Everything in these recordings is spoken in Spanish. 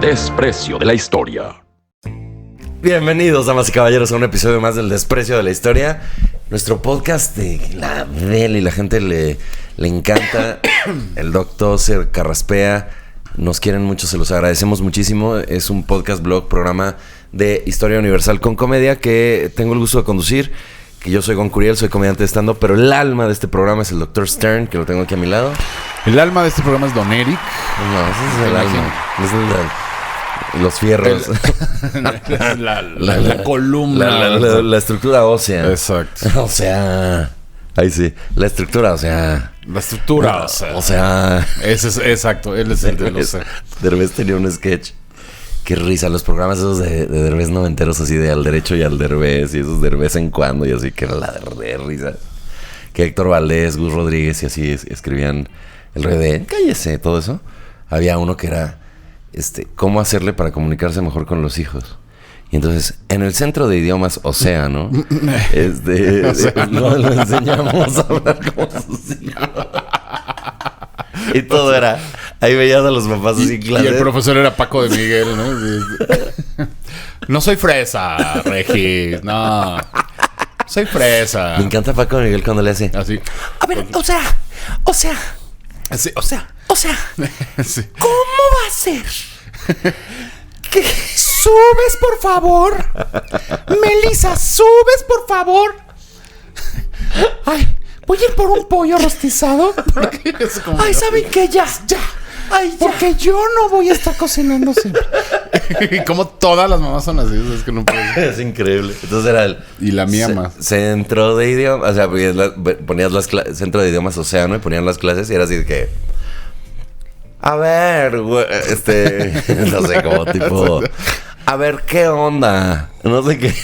El desprecio de la historia. Bienvenidos, damas y caballeros, a un episodio más del Desprecio de la Historia. Nuestro podcast de la Adele y la gente le encanta. El doctor se carraspea. Nos quieren mucho, se los agradecemos muchísimo. Es un podcast, blog, programa de historia universal con comedia que tengo el gusto de conducir. Que yo soy Gon Curiel, soy comediante de stand-up, pero el alma de este programa es el Dr. Stern, que lo tengo aquí a mi lado. El alma de este programa es Don Eric. No, ese es el alma. Ese es los fierros. La columna. La estructura ósea. Exacto. O sea... Ahí sí. La estructura, o sea... La estructura, o sea... Ese es, exacto. Él es el de los... Derbez tenía un sketch. Qué risa. Los programas esos de Derbez noventeros, así de Al Derecho y Al Derbez. Y esos de vez en cuando. Y así que era la de risa. Que Héctor Valdés, Gus Rodríguez y así escribían el rey de... Cállese, todo eso. Había uno que era... ¿Cómo hacerle para comunicarse mejor con los hijos? Y entonces, en el Centro de Idiomas Océano, lo enseñamos a hablar como sus hijos. Y todo era... Ahí veías a los papás así clases. Y el profesor era Paco de Miguel, ¿no? No soy fresa, Regis. No. Soy fresa. Me encanta Paco de Miguel cuando le hace... Así. A ver, o sea... Sí, sí. ¿Cómo va a ser? ¿Qué? ¿Subes, por favor? Melissa, ¿subes, por favor? Ay, voy a ir por un pollo rostizado. Ay, ¿saben qué? Ya. Ay, ya. Porque yo no voy a estar cocinando siempre. Y como todas las mamás son así, es que no puedo. Es increíble. Entonces era el... Y la mía más. Centro de idiomas... O sea, ponías las Centro de Idiomas Océano y ponían las clases y era así de que... A ver, güey, no sé, como tipo... A ver, ¿qué onda? No sé qué...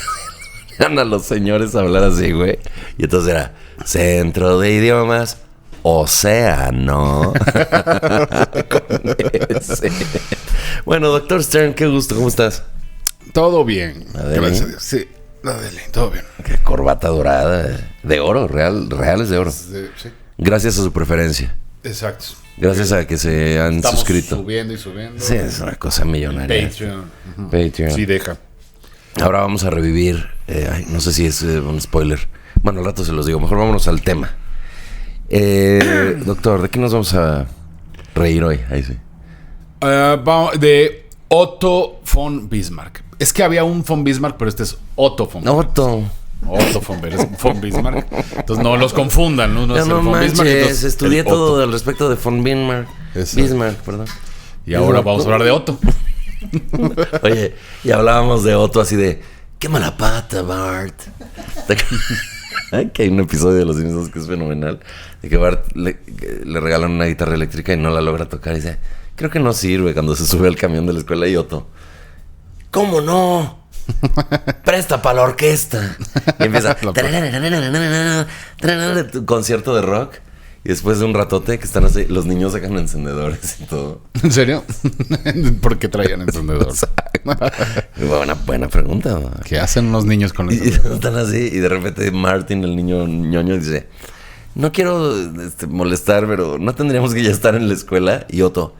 Eran a los señores a hablar así, güey. Y entonces era... Centro de Idiomas Océano. Bueno, Dr. Stern, qué gusto. ¿Cómo estás? Todo bien. Adele. Gracias a Dios. Sí, Adele, todo bien. Qué corbata dorada. De oro, reales de oro. Sí. Gracias a su preferencia. Exacto. Gracias a que se han Estamos suscrito. subiendo y subiendo. Sí, es una cosa millonaria. Patreon. Uh-huh. Patreon. Sí, deja. Ahora vamos a revivir. No sé si es un spoiler. Bueno, al rato se los digo. Mejor vámonos al tema. Doctor, ¿de qué nos vamos a reír hoy? Ahí sí. De Otto von Bismarck. Es que había un von Bismarck, pero este es Otto von Bismarck. Otto von Bismarck. Entonces no los confundan, ¿no? No manches, estudié todo al respecto de von Bismarck. Exacto. Bismarck, perdón. Y ahora vamos a hablar de Otto. Oye, y hablábamos de Otto así de... ¡Qué mala pata, Bart! Que hay un episodio de Los Simpsons que es fenomenal. De que Bart le regalan una guitarra eléctrica y no la logra tocar. Y dice... Creo que no sirve cuando se sube al camión de la escuela. Y Otto... ¿Cómo no? Presta para la orquesta. Y empieza concierto de rock. Y después de un ratote que están así, los niños sacan encendedores y todo. ¿En serio? ¿Por qué traían encendedor? Buena pregunta. ¿Qué hacen los niños con Y encendedor? están así y de repente Martin, el niño ñoño, dice: no quiero molestar, pero ¿no tendríamos que ya estar en la escuela? Y Otto: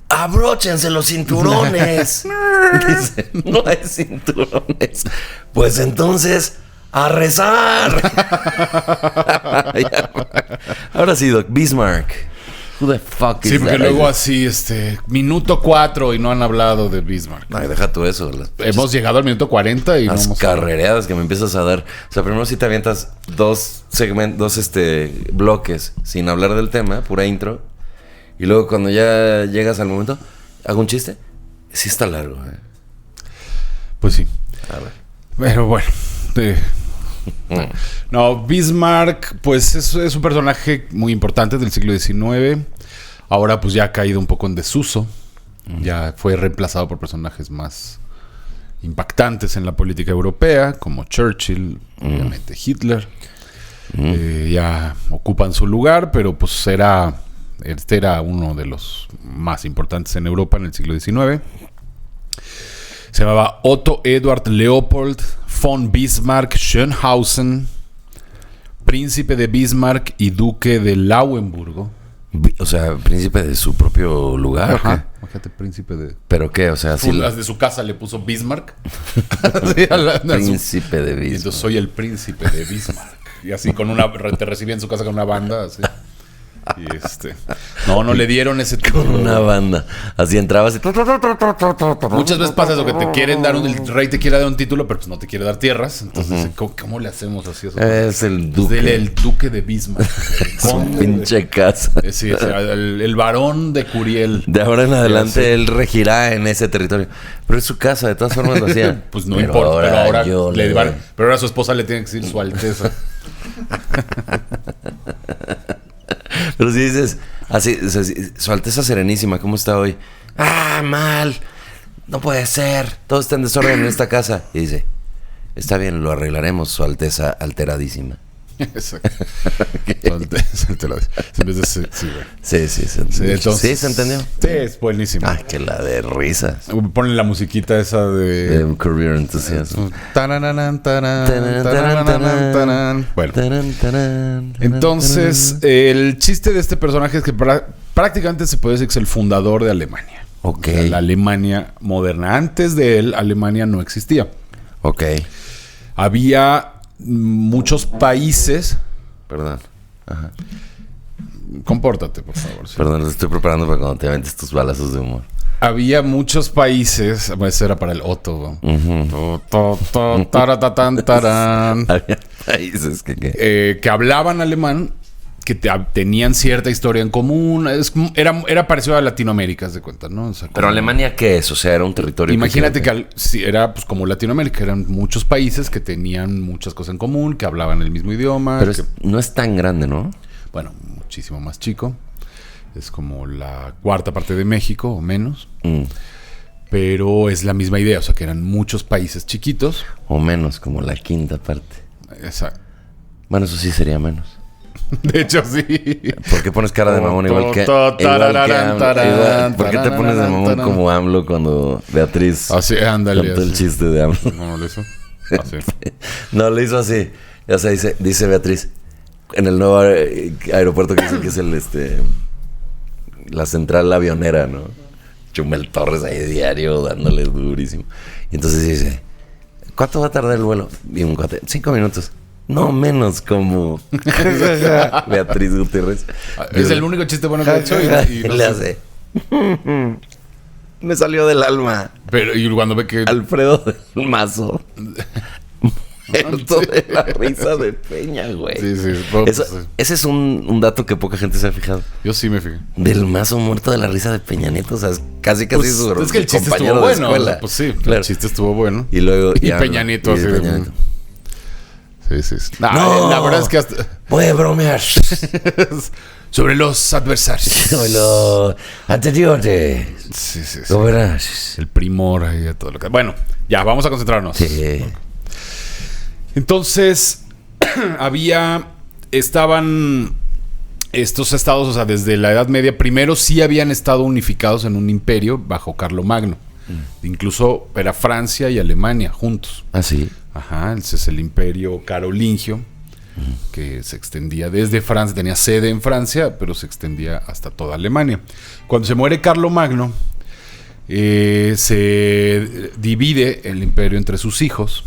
¡abróchense los cinturones! Dice: no hay cinturones. Pues entonces, ¡a rezar! Ahora sí, Doc, Bismarck. Who the fuck is Sí, porque that? luego así, minuto 4 y no han hablado de Bismarck. Ay, deja tú eso. Hemos llegado al minuto 40 y no Las hemos... carrereadas que me empiezas a dar. O sea, primero sí te avientas dos bloques sin hablar del tema, pura intro. Y luego cuando ya llegas al momento, ¿hago un chiste? Sí está largo, Pues sí. A ver. Pero bueno. No, Bismarck, pues es un personaje muy importante del siglo XIX. Ahora pues ya ha caído un poco en desuso. Ya fue reemplazado por personajes más impactantes en la política europea, como Churchill, obviamente Hitler. Ya ocupan su lugar, pero pues este era uno de los más importantes en Europa en el siglo XIX. Se llamaba Otto Eduard Leopold von Bismarck Schönhausen, príncipe de Bismarck y duque de Lauenburgo. O sea, príncipe de su propio lugar. Ajá, Imagínate, príncipe de... ¿Pero qué? O sea, sí. De su casa le puso Bismarck. Sí, Príncipe de Y Bismarck. entonces soy el príncipe de Bismarck. Y así te recibí en su casa con una banda, así. Y No le dieron ese título. Con una banda. Así entrabas y... Muchas veces pasa eso, que te quieren dar el rey te quiere dar un título, pero pues no te quiere dar tierras. Entonces, ¿cómo le hacemos así eso? Es el duque. El duque de Bismarck. Su pinche casa. Sí, el varón de Curiel. De ahora en adelante él regirá en ese territorio. Pero es su casa, de todas formas lo hacía. Pues no importa, pero ahora yo pero ahora su esposa le tiene que decir su alteza. Pero si dices así, o sea, Su Alteza Serenísima, ¿cómo está hoy? ¡Ah, mal! No puede ser. Todo está en desorden en esta casa. Y dice, está bien, lo arreglaremos, Su Alteza Alteradísima. Exacto. Su Alteza Alteradísima. En vez de sí, güey. Sí, se entendió. Entonces, Sí, se entendió. Sí, es buenísimo. Ay, que la de risas. Ponle la musiquita esa de... Career Enthusiasm. Tararán, tarán, tararán, tarán. Bueno, entonces el chiste de este personaje es que prácticamente se puede decir que es el fundador de Alemania. Ok. O sea, la Alemania moderna. Antes de él, Alemania no existía. Ok. Había muchos países... Perdón. Ajá. Compórtate, por favor. Sí. Perdón, te estoy preparando para cuando te aventes tus balazos de humor. Había muchos países... Eso era para el Otto. Tarán. Había países que hablaban alemán, que tenían cierta historia en común. Era parecido a Latinoamérica, haz de cuenta, ¿no? O sea, Pero Alemania, ¿qué es? O sea, era un territorio... Imagínate que era pues como Latinoamérica, eran muchos países que tenían muchas cosas en común, que hablaban el mismo idioma. Pero no es tan grande, ¿no? Bueno, muchísimo más chico. Es como la cuarta parte de México o menos. Pero es la misma idea, o sea que eran muchos países chiquitos. O menos, como la quinta parte. Exacto. Bueno, eso sí sería menos. De hecho, sí. ¿Por qué pones cara de mamón igual que ¿por qué te pones de mamón como AMLO cuando Beatriz ándale, contó el chiste de AMLO? No, lo hizo así. No, lo hizo así. O sea, dice Beatriz, en el nuevo aeropuerto que dicen que es la central avionera, ¿no? Chumel Torres ahí diario dándole durísimo. Y entonces dice, ¿cuánto va a tardar el vuelo? Y un cuate, 5 minutos. No, menos como Beatriz Gutiérrez. Es el único chiste bueno que ha hecho. Y le hace. Me salió del alma. Pero y cuando ve que... Alfredo del Mazo. Muerto de la risa de Peña, güey. Sí. Ese es un dato que poca gente se ha fijado. Yo sí me fijé. Del Mazo muerto de la risa de Peña Nieto. O sea, casi pues, su es que el chiste compañero estuvo de bueno. escuela. Pues sí, claro. El chiste estuvo bueno. Y luego... Y Peña Nieto así de... Sí. No, la verdad es que hasta... voy a bromear. Sobre los adversarios. Sobre los anteriores. Sí. Lo verás. El primor y todo lo que... Bueno, ya, vamos a concentrarnos. Sí. Entonces, estaban estos estados, o sea, desde la Edad Media, primero sí habían estado unificados en un imperio bajo Carlomagno. Incluso era Francia y Alemania juntos. Ah, sí. Ajá, ese es el imperio carolingio, que se extendía desde Francia, tenía sede en Francia, pero se extendía hasta toda Alemania. Cuando se muere Carlomagno, se divide el imperio entre sus hijos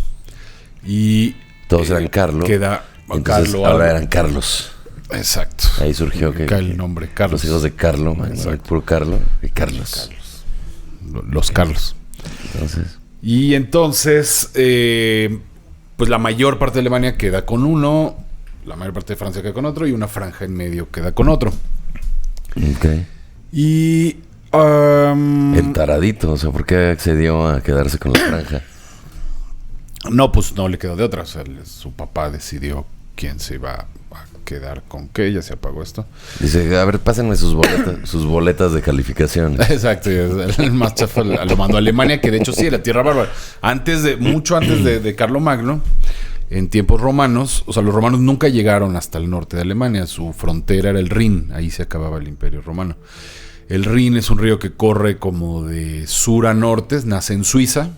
y todos eran Carlos. Queda entonces, Carlo. Ahora eran Carlos. Exacto. Ahí surgió que el nombre Carlos. Los hijos de Carlo, puro Carlo y Carlos. Los Carlos. Entonces, pues la mayor parte de Alemania queda con uno, la mayor parte de Francia queda con otro y una franja en medio queda con otro. Ok. Y el taradito, o sea, ¿por qué accedió a quedarse con la franja? No, pues no le quedó de otra. O sea, su papá decidió quién se iba a quedar con qué. Ya se apagó esto. Dice, a ver, pásenme sus boletas de calificación. Exacto. El más chafa lo mandó a Alemania, que de hecho sí era tierra bárbara. Mucho antes de Carlomagno, en tiempos romanos, o sea, los romanos nunca llegaron hasta el norte de Alemania. Su frontera era el Rin. Ahí se acababa el imperio romano. El Rin es un río que corre como de sur a norte, nace en Suiza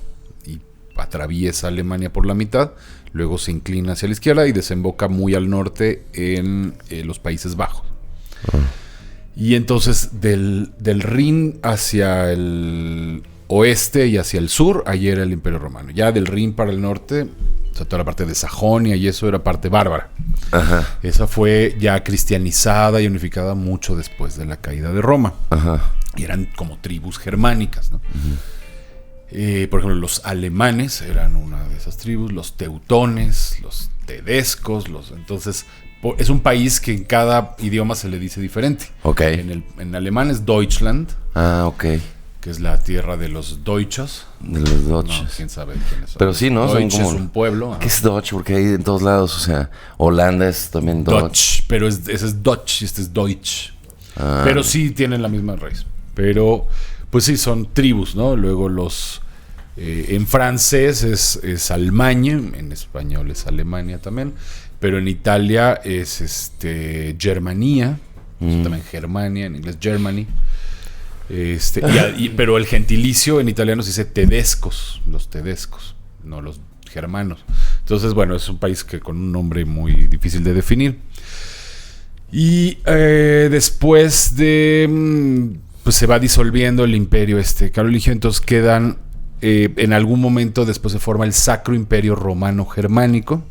y atraviesa Alemania por la mitad, luego se inclina hacia la izquierda y desemboca muy al norte en los Países Bajos. Y entonces del Rin hacia el oeste y hacia el sur, ahí era el Imperio Romano. Ya del Rin para el norte, o sea, toda la parte de Sajonia y eso era parte bárbara. Ajá. Esa fue ya cristianizada y unificada mucho después de la caída de Roma. Ajá. Y eran como tribus germánicas, ¿no? Por ejemplo, los alemanes eran una de esas tribus, los teutones, los tedescos, entonces es un país que en cada idioma se le dice diferente. Ok. En alemán es Deutschland, Ah, ok. que es la tierra de los Deutsches. De los No, Dutch. quién sabe quiénes son. Pero sí, ¿no? Son Deutsch como... es un pueblo. Ajá. ¿Qué es Dutch? Porque hay en todos lados, o sea, Holanda es también Dutch. Dutch, pero ese es Dutch y este es Deutsch. Ah. Pero sí tienen la misma raíz. Pero, pues sí, son tribus, ¿no? Luego en francés es Allemagne, en español es Alemania también, pero en Italia es Germania, también Germania, en inglés Germany. Pero el gentilicio en italiano se dice tedescos, los tedescos, no los germanos. Entonces, bueno, es un país que con un nombre muy difícil de definir. Y después pues se va disolviendo el imperio carolingio, entonces quedan en algún momento después se forma el Sacro Imperio Romano Germánico,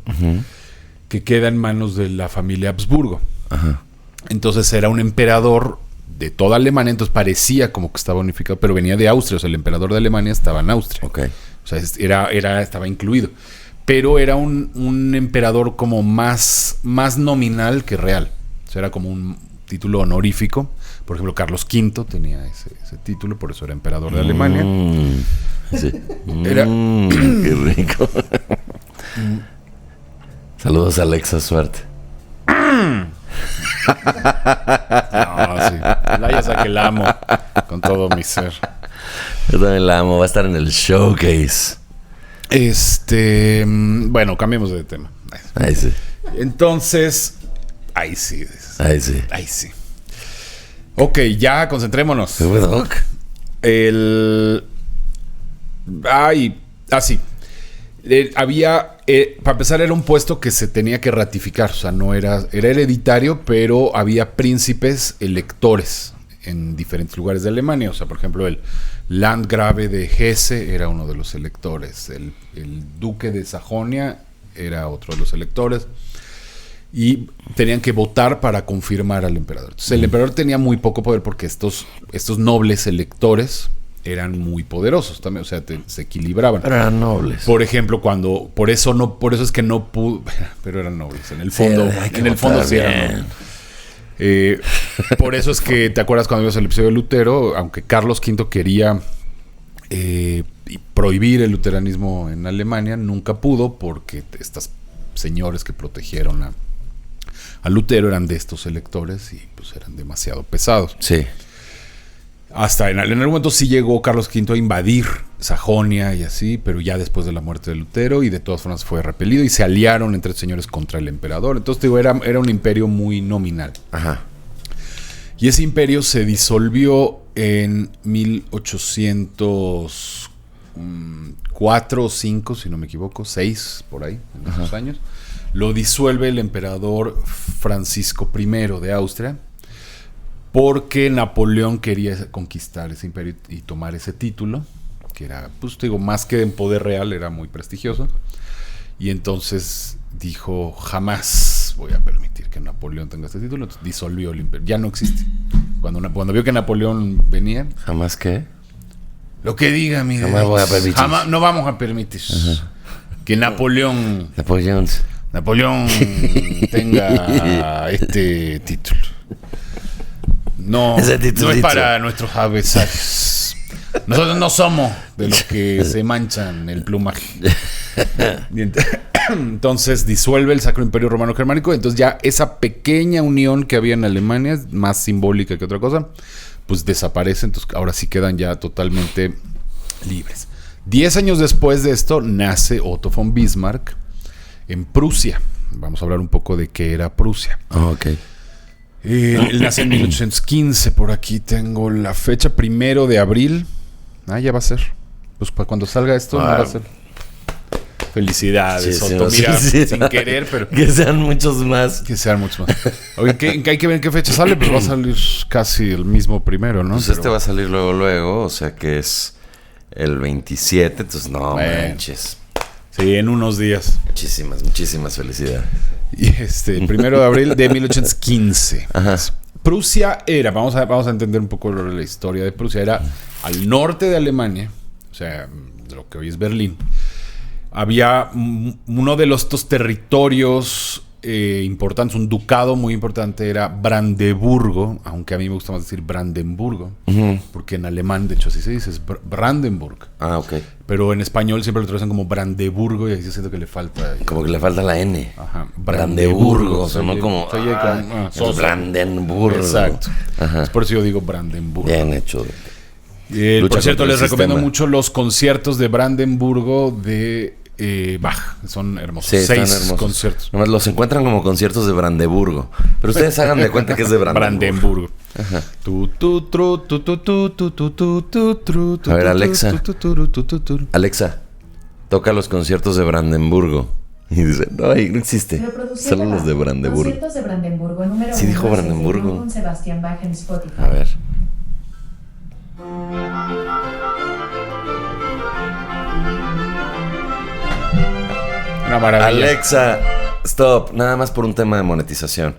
que queda en manos de la familia Habsburgo. Ajá. Entonces era un emperador de toda Alemania, entonces parecía como que estaba unificado, pero venía de Austria, o sea, el emperador de Alemania estaba en Austria. Ok. O sea, estaba incluido. Pero era un emperador como más nominal que real. O sea, era como un título honorífico. Por ejemplo, Carlos V tenía ese título, por eso era emperador de Alemania. Sí. Era- Qué rico. Saludos a Alexa Suerte. No, sí. Ya sé que la amo con todo mi ser. Yo también la amo. Va a estar en el showcase. Bueno, cambiemos de tema. Ahí sí. Entonces, ahí sí. Ahí sí. Ahí sí. Ok, ya concentrémonos. ¿Qué fue, Doc? Sí. Había, para empezar, era un puesto que se tenía que ratificar, o sea, no era hereditario, pero había príncipes electores en diferentes lugares de Alemania. O sea, por ejemplo, el Landgrave de Hesse era uno de los electores, el duque de Sajonia era otro de los electores, y tenían que votar para confirmar al emperador. Entonces, el emperador tenía muy poco poder porque estos nobles electores eran muy poderosos también, o sea, se equilibraban. Pero eran nobles. Por ejemplo, por eso es que no pudo, pero eran nobles. En el fondo, Sí, hay que sí votar eran bien. nobles. Por eso es que te acuerdas cuando vimos el episodio de Lutero, aunque Carlos V quería prohibir el luteranismo en Alemania, nunca pudo porque estos señores que protegieron a Lutero eran de estos electores y pues eran demasiado pesados. Sí. Hasta en algún momento sí llegó Carlos V a invadir Sajonia y así, pero ya después de la muerte de Lutero, y de todas formas fue repelido y se aliaron entre señores contra el emperador. Entonces digo, era un imperio muy nominal. Ajá. Y ese imperio se disolvió en 1804 o 5, si no me equivoco, 6 por ahí, en esos años. Lo disuelve el emperador Francisco I de Austria, porque Napoleón quería conquistar ese imperio y tomar ese título, que era, pues digo, más que en poder real, era muy prestigioso. Y entonces dijo, jamás voy a permitir que Napoleón tenga este título. Entonces disolvió el imperio, ya no existe. Cuando vio que Napoleón venía, ¿Jamás qué? lo que diga, mi Jamás voy a permitir. Jamás, no vamos a permitir que Napoleón tenga este título. No, Ese no titulito. es para nuestros adversarios. Nosotros no somos de los que se manchan el plumaje. Entonces disuelve el Sacro Imperio Romano Germánico. Entonces ya esa pequeña unión que había en Alemania, más simbólica que otra cosa, pues desaparece. Entonces ahora sí quedan ya totalmente libres. 10 años después de esto nace Otto von Bismarck en Prusia. Vamos a hablar un poco de qué era Prusia. Oh, ok. Él nace en 1815. Por aquí tengo la fecha, 1 de abril. Ya va a ser. Pues para cuando salga esto, no va a ser. Felicidades, Soto. Sí, Mira, sí. sin querer, pero Que sean muchos más. que sean muchos más. Oye, hay que ver en qué fecha sale, pues va a salir casi el mismo primero, ¿no? Pues este va a salir luego, o sea que es el 27, entonces no manches. Sí, en unos días. Muchísimas felicidades. Y el 1 de abril de 1815. Ajá. Prusia era, vamos a entender un poco la historia de Prusia, era al norte de Alemania, o sea, de lo que hoy es Berlín. Había uno de estos territorios importantes, un ducado muy importante, era Brandeburgo, aunque a mí me gusta más decir Brandenburgo, porque en alemán, de hecho, así se dice, es Brandenburg. Ah, ok. Pero en español siempre lo traducen como Brandeburgo y ahí yo siento que le falta. Como que le falta la N. Ajá. Brandeburgo, sonó como soso. Brandenburgo. Exacto. Ajá. Es por eso yo digo Brandenburgo. Bien hecho. Por cierto, contra el les recomiendo sistema. mucho los conciertos de Brandenburgo de Bach. Son hermosos. Sí, están 6 hermosos. conciertos. Nomás los encuentran como conciertos de Brandeburgo. Pero ustedes hagan de cuenta que es de Brandenburgo. Ajá. A ver, Alexa. Alexa, toca los conciertos de Brandenburgo. Y dice, no, ahí no existe. Solo los de Brandeburgo. Conciertos de Brandenburgo, número Sí, dijo 1, Brandenburgo. con Sebastián Bach en Spotify. A ver. Una maravilla. Alexa, stop. Nada más por un tema de monetización.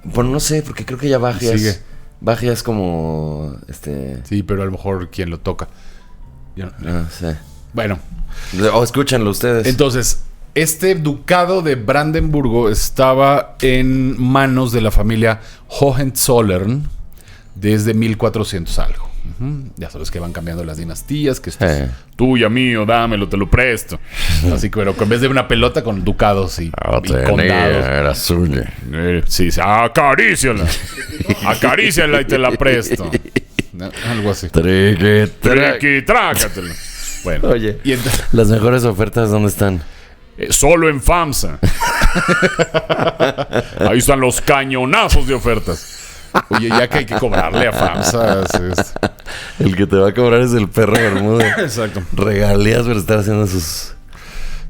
Bueno, no sé, porque creo que ya Bach ya Sigue. es... Bach ya es como... Sí, pero a lo mejor quien lo toca. No sé. Bueno, O escúchanlo ustedes. entonces, este ducado de Brandenburgo estaba en manos de la familia Hohenzollern desde 1400 algo. Ya sabes que van cambiando las dinastías, que esto es tuya, mío, dámelo, te lo presto. Así que, pero en vez de una pelota con ducados y condados. Era suya. Sí, acaríciala. Acaríciala y te la presto. ¿No? Algo así. Triqui, trácatela. Bueno, Oye, y entonces, las mejores ofertas, ¿dónde están? solo en FAMSA. Ahí están los cañonazos de ofertas. Oye, ya que hay que cobrarle a FAMSA. El que te va a cobrar es el perro Bermuda. Exacto. Regalías por estar haciendo sus...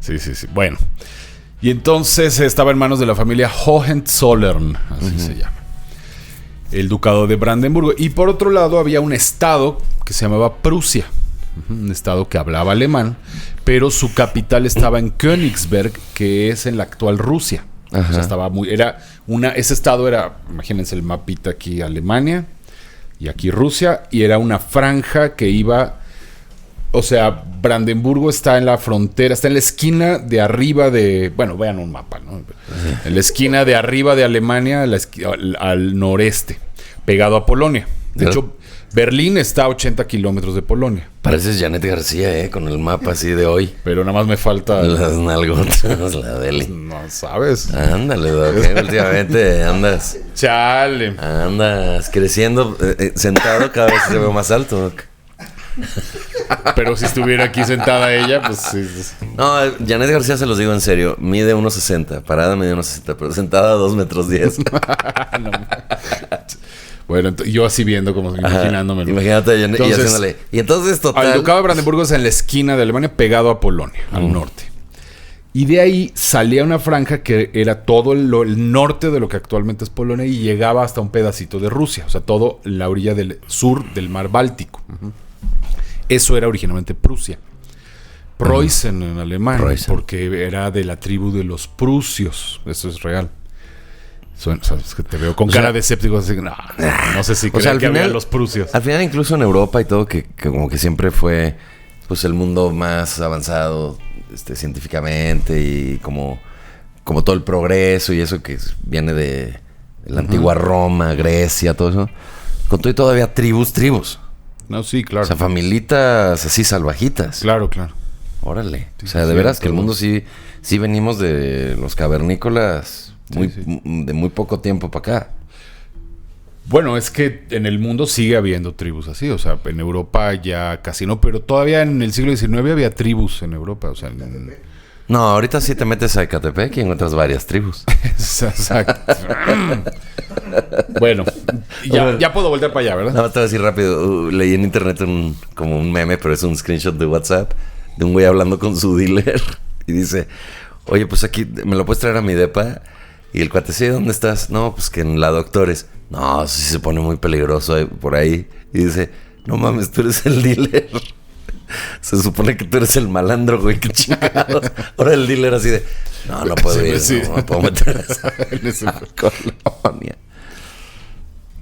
Sí. Bueno. Y entonces estaba en manos de la familia Hohenzollern, así se llama. El ducado de Brandenburgo. Y por otro lado había un estado que se llamaba Prusia. Un estado que hablaba alemán, pero su capital estaba en Königsberg, que es en la actual Rusia. O sea, estaba ese estado era, imagínense el mapita aquí, Alemania y aquí Rusia, y era una franja que iba, o sea, Brandenburgo está en la frontera, está en la esquina de arriba de, bueno, vean un mapa, ¿no? En la esquina de arriba de Alemania, al noreste, pegado a Polonia. De hecho, Berlín está a 80 kilómetros de Polonia. Pareces Janet García, con el mapa así de hoy. Pero nada más me falta... Las nalgotas, la deli. No sabes. Ándale, Doc, últimamente andas Chale. creciendo, sentado cada vez te veo más alto, Doc. Pero si estuviera aquí sentada ella, pues sí. No, Janet García se los digo en serio, mide 1.60, parada mide 1.60, pero sentada 2 metros 10. No. Bueno, yo así viendo, como imaginándomelo. Imagínate a Janet y Entonces, haciéndole. Y entonces, total. El ducado de Brandenburgo es en la esquina de Alemania, pegado a Polonia, al norte. Y de ahí salía una franja que era todo el norte de lo que actualmente es Polonia y llegaba hasta un pedacito de Rusia. O sea, todo la orilla del sur del mar Báltico. Eso era originalmente Prusia. Preußen en alemán, Preußen. porque era de la tribu de los prusios. Eso es real. Sabes que te veo con cara de escéptico, así que no sé si creer que había los prusios. Al final, incluso en Europa y todo, que como que siempre fue pues el mundo más avanzado científicamente y como todo el progreso y eso que viene de la antigua Roma, Grecia, todo eso. Con todo y todavía tribus. No, sí, claro. O sea, familitas así salvajitas. Claro. Órale. Sí, o sea, de veras que el mundo sí venimos de los cavernícolas de muy poco tiempo para acá. Bueno, es que en el mundo sigue habiendo tribus así. O sea, en Europa ya casi no, pero todavía en el siglo XIX había tribus en Europa. O sea, No, ahorita sí te metes a Ecatepec y encuentras varias tribus. Exacto. Bueno, ya puedo voltear para allá, ¿verdad? Nada más te voy a decir rápido. Leí en internet como un meme, pero es un screenshot de WhatsApp de un güey hablando con su dealer. Y dice, oye, pues aquí, ¿me lo puedes traer a mi depa? Y el cuate, sí, ¿dónde estás? No, pues que en la Doctores. No, sí se pone muy peligroso por ahí. Y dice, no mames, tú eres el dealer. Se supone que tú eres el malandro, güey, qué chingados. Ahora el dealer así de, no puedo ir, Sí. no me puedo meter en esa colonia.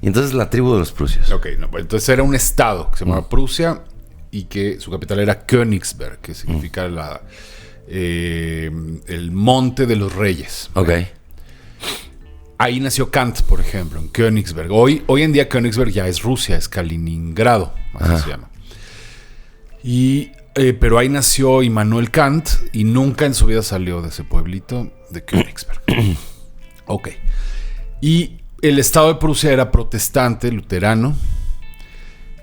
Y entonces la tribu de los prusios. Ok, no, pues entonces era un estado que se llamaba Prusia y que su capital era Königsberg, que significa el monte de los reyes. Ok. Ahí nació Kant, por ejemplo, en Königsberg. Hoy en día Königsberg ya es Rusia, es Kaliningrado, así se llama. Pero ahí nació Immanuel Kant y nunca en su vida salió de ese pueblito de Königsberg. Ok. Y el estado de Prusia era protestante, luterano,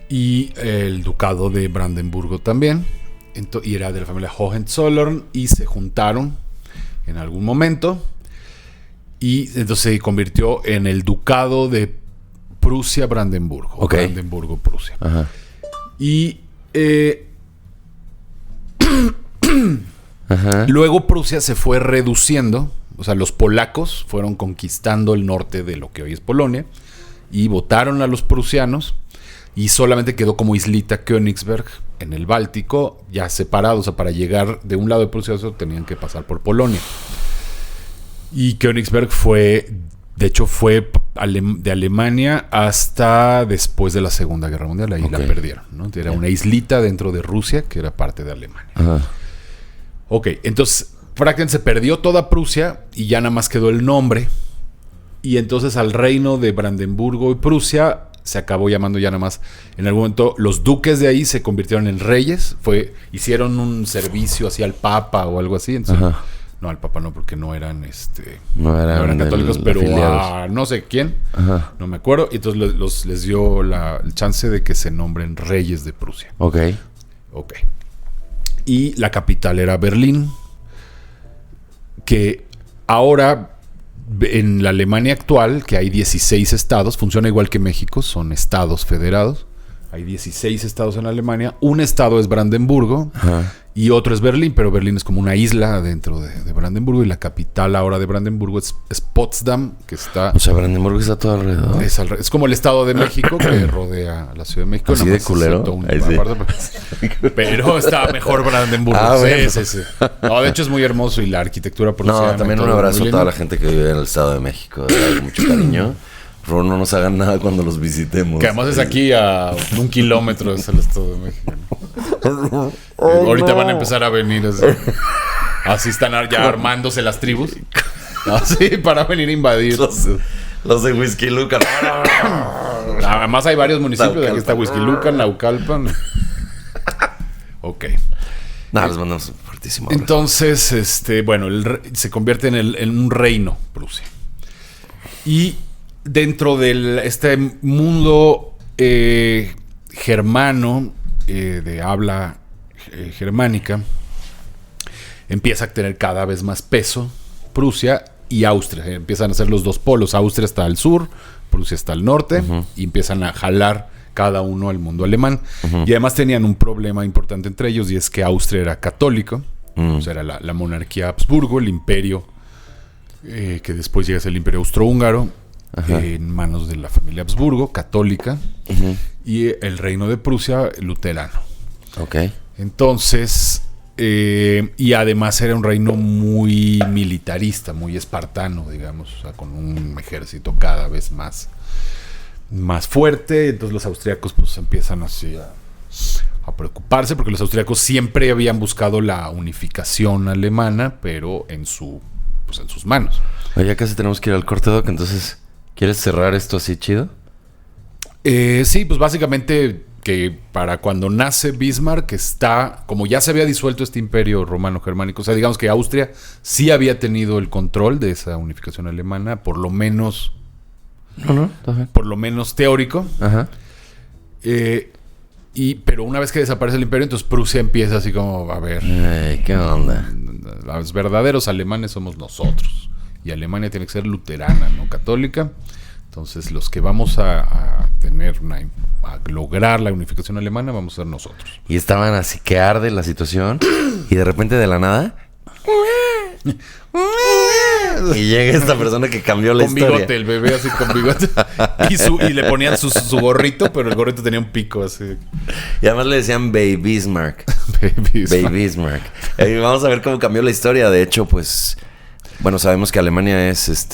y el ducado de Brandenburgo también. Y era de la familia Hohenzollern y se juntaron en algún momento. Y entonces se convirtió en el ducado de Prusia-Brandenburgo. Ok. Brandenburgo-Prusia. Ajá. Y luego Prusia se fue reduciendo. O sea, los polacos fueron conquistando el norte de lo que hoy es Polonia y votaron a los prusianos y solamente quedó como islita Königsberg en el Báltico, ya separados. O sea, para llegar de un lado de Prusia a otro tenían que pasar por Polonia. Y Königsberg fue de Alemania hasta después de la Segunda Guerra Mundial. Ahí la perdieron, ¿no? Era una islita dentro de Rusia que era parte de Alemania. Ajá. Ok, entonces prácticamente se perdió toda Prusia y ya nada más quedó el nombre. Y entonces al reino de Brandenburgo y Prusia se acabó llamando ya nada más. En algún momento los duques de ahí se convirtieron en reyes. Hicieron un servicio hacia el Papa o algo así. Entonces, no, al Papa no, porque no eran no eran católicos, pero a no sé quién. Ajá. No me acuerdo. Y entonces les dio el chance de que se nombren reyes de Prusia. Ok. Y la capital era Berlín, que ahora en la Alemania actual, que hay 16 estados, funciona igual que México, son estados federados. Hay 16 estados en Alemania. Un estado es Brandenburgo y otro es Berlín, pero Berlín es como una isla dentro de Brandenburgo y la capital ahora de Brandenburgo es Potsdam, que está... O sea, Brandenburgo está todo alrededor. Es como el estado de México que rodea a la Ciudad de México. Así de culero. Pero está mejor Brandenburgo. Sí. No, de hecho es muy hermoso y la arquitectura prusiana. No, también un abrazo a toda la gente que vive en el estado de México. De mucho cariño. Por favor, no nos hagan nada cuando los visitemos. Que además es aquí a 1 kilómetro es el Estado de México, ¿no? Ahorita van a empezar a venir así están ya armándose las tribus. Así para venir a invadir. Los de Whisky Lucan. Además hay varios municipios. Aquí está Whisky Lucan, Naucalpan. Ok. No, les mandamos un fuertísimo abrazo. Entonces, se convierte en un reino Prusia. Y dentro de este mundo germano, de habla germánica, empieza a tener cada vez más peso Prusia y Austria. Empiezan a ser los dos polos. Austria está al sur, Prusia está al norte, y empiezan a jalar cada uno al mundo alemán. Y además tenían un problema importante entre ellos, y es que Austria era católico. O sea, era la monarquía Habsburgo, el imperio que después llega a ser el imperio austrohúngaro, en manos de la familia Habsburgo, católica, y el reino de Prusia, luterano. Ok. Entonces, y además era un reino muy militarista, muy espartano, digamos, o sea, con un ejército cada vez más fuerte. Entonces los austriacos pues empiezan así a preocuparse, porque los austriacos siempre habían buscado la unificación alemana, pero en sus manos. Oye, ya casi tenemos que ir al corte, Doc, entonces, ¿quieres cerrar esto así chido? Sí, pues básicamente que para cuando nace Bismarck está, como ya se había disuelto este imperio romano-germánico, o sea, digamos que Austria sí había tenido el control de esa unificación alemana, por lo menos teórico. Ajá. Pero una vez que desaparece el imperio, entonces Prusia empieza así como, a ver, ¿qué onda? Los verdaderos alemanes somos nosotros, y Alemania tiene que ser luterana, no católica. Entonces los que vamos a lograr la unificación alemana vamos a ser nosotros. Y estaban así que arde la situación y de repente de la nada Y llega esta persona que cambió la Con historia. bigote, el bebé así con bigote. Y le ponían su gorrito, pero el gorrito tenía un pico así. Y además le decían Baby Bismarck. Baby. Baby Bismarck. Y vamos a ver cómo cambió la historia. De hecho, pues... Bueno, sabemos que Alemania es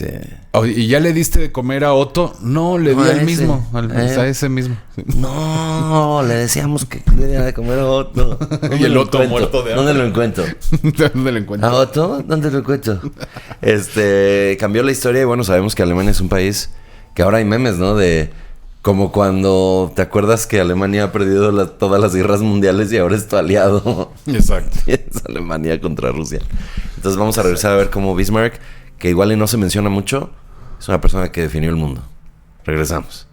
Oh, ¿y ya le diste de comer a Otto? No, le di No, a al ese. mismo. A ese mismo. Sí. No, le decíamos que le diera de comer a Otto. Y el Otto muerto de hambre. ¿Dónde lo encuentro? ¿Dónde lo encuentro? ¿A Otto? ¿Dónde lo encuentro? Cambió la historia y bueno, sabemos que Alemania es un país que ahora hay memes, ¿no? De como cuando te acuerdas que Alemania ha perdido todas las guerras mundiales y ahora es tu aliado. Exacto. Y es Alemania contra Rusia. Entonces vamos a regresar a ver cómo Bismarck, que igual y no se menciona mucho, es una persona que definió el mundo. Regresamos.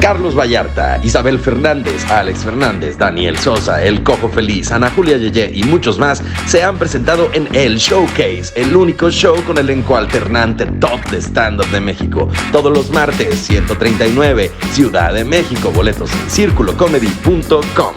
Carlos Vallarta, Isabel Fernández, Alex Fernández, Daniel Sosa, El Cojo Feliz, Ana Julia Yeye y muchos más se han presentado en El Showcase, el único show con elenco alternante top de stand-up de México. Todos los martes, 139, Ciudad de México. Boletos en circulocomedy.com.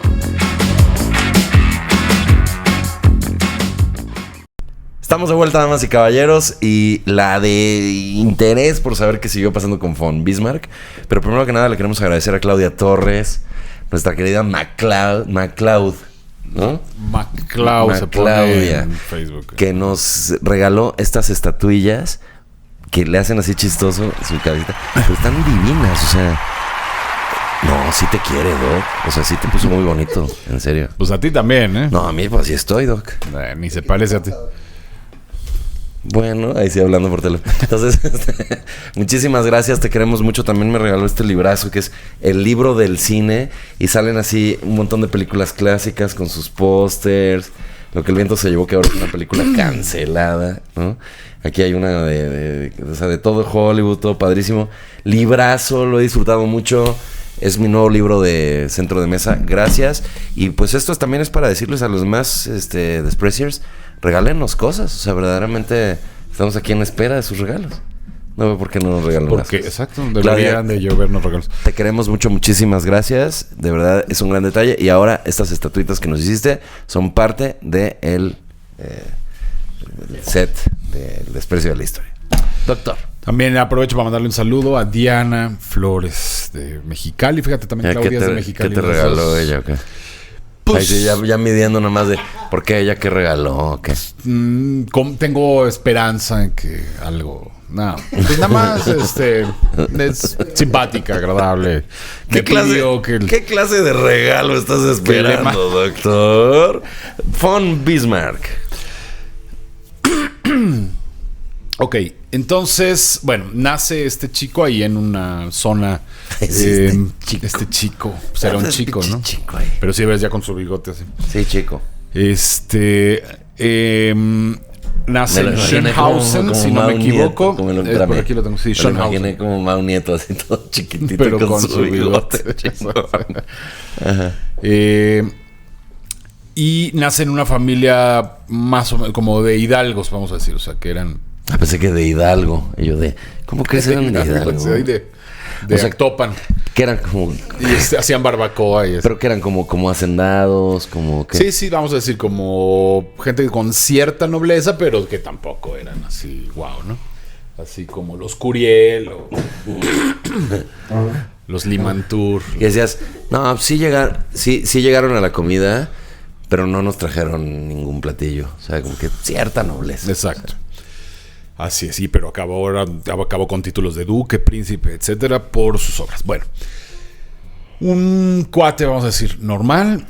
Estamos de vuelta, damas y caballeros, y la de interés por saber qué siguió pasando con Von Bismarck. Pero primero que nada le queremos agradecer a Claudia Torres, nuestra querida MacLeod, ¿no? MacLeod se pone Claudia, en Facebook. que nos regaló estas estatuillas que le hacen así chistoso su cabecita, pero están divinas, o sea... No, sí te quiere, Doc. O sea, sí te puso muy bonito, en serio. Pues a ti también, ¿eh? No, a mí pues así estoy, Doc. Ni se parece a ti. Bueno, ahí sí hablando por teléfono. Entonces, muchísimas gracias, te queremos mucho. También me regaló este librazo que es el libro del cine. Y salen así un montón de películas clásicas con sus pósters. Lo que el viento se llevó, que ahora es una película cancelada, ¿no? Aquí hay una o sea, de todo Hollywood, todo padrísimo. Librazo, lo he disfrutado mucho. Es mi nuevo libro de centro de mesa. Gracias. Y pues esto también es para decirles a los demás Despreciers, regálenos cosas. O sea, verdaderamente estamos aquí en espera de sus regalos. No veo por qué no nos regalan más Porque, cosas. exacto, deberían de llovernos regalos. Te queremos mucho, muchísimas gracias. De verdad, es un gran detalle. Y ahora estas estatuitas que nos hiciste son parte del set del Desprecio de la Historia. Doctor. También aprovecho para mandarle un saludo a Diana Flores de Mexicali. Fíjate, también Claudia es de Mexicali. ¿Qué te regaló ella o qué? Pues, Ay, sí, ya midiendo nomás de ¿por qué ella qué regaló o qué? tengo esperanza en que algo... No, pues nada más es simpática, agradable. ¿Qué clase de regalo estás esperando, doctor? Von Bismarck. Ok, entonces, bueno, nace este chico ahí en una zona. Este chico. Pues era un chico, ¿no? Chico ahí. Pero sí ves ya con su bigote así. Sí, chico. Nace en Schönhausen, como si no me equivoco. Por aquí lo tengo. Sí, me lo Schönhausen. imaginé como Mau Nieto, así todo chiquitito. Pero con su bigote. Ajá. Y nace en una familia más o menos como de hidalgos, vamos a decir. O sea, que eran... Pensé que de Hidalgo. Y yo ¿cómo crees que eran de Hidalgo? De O sea, Actopan. Que eran como... Y hacían barbacoa y eso. Pero que eran como hacendados, como que... Sí, vamos a decir como gente con cierta nobleza, pero que tampoco eran así, wow, ¿no? Así como los Curiel o los Limantur. Y decías, no, sí llegaron a la comida, pero no nos trajeron ningún platillo. O sea, como que cierta nobleza. Exacto. Así es, sí, pero acabó con títulos de duque, príncipe, etcétera, por sus obras. Bueno, un cuate, vamos a decir, normal,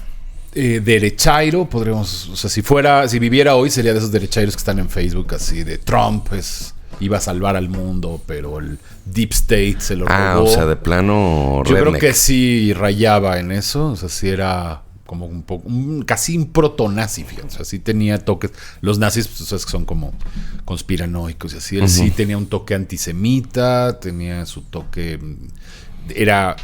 derechairo, podríamos, o sea, si viviera hoy, sería de esos derechairos que están en Facebook, así de Trump, iba a salvar al mundo, pero el Deep State se lo robó. O sea, de plano Yo creo redneck. que sí rayaba en eso, o sea, sí era como un poco, casi un proto-nazi, fíjate. O sea, sí tenía toques. Los nazis, pues, sabes que son como conspiranoicos y así. Él sí tenía un toque antisemita, tenía su toque... Era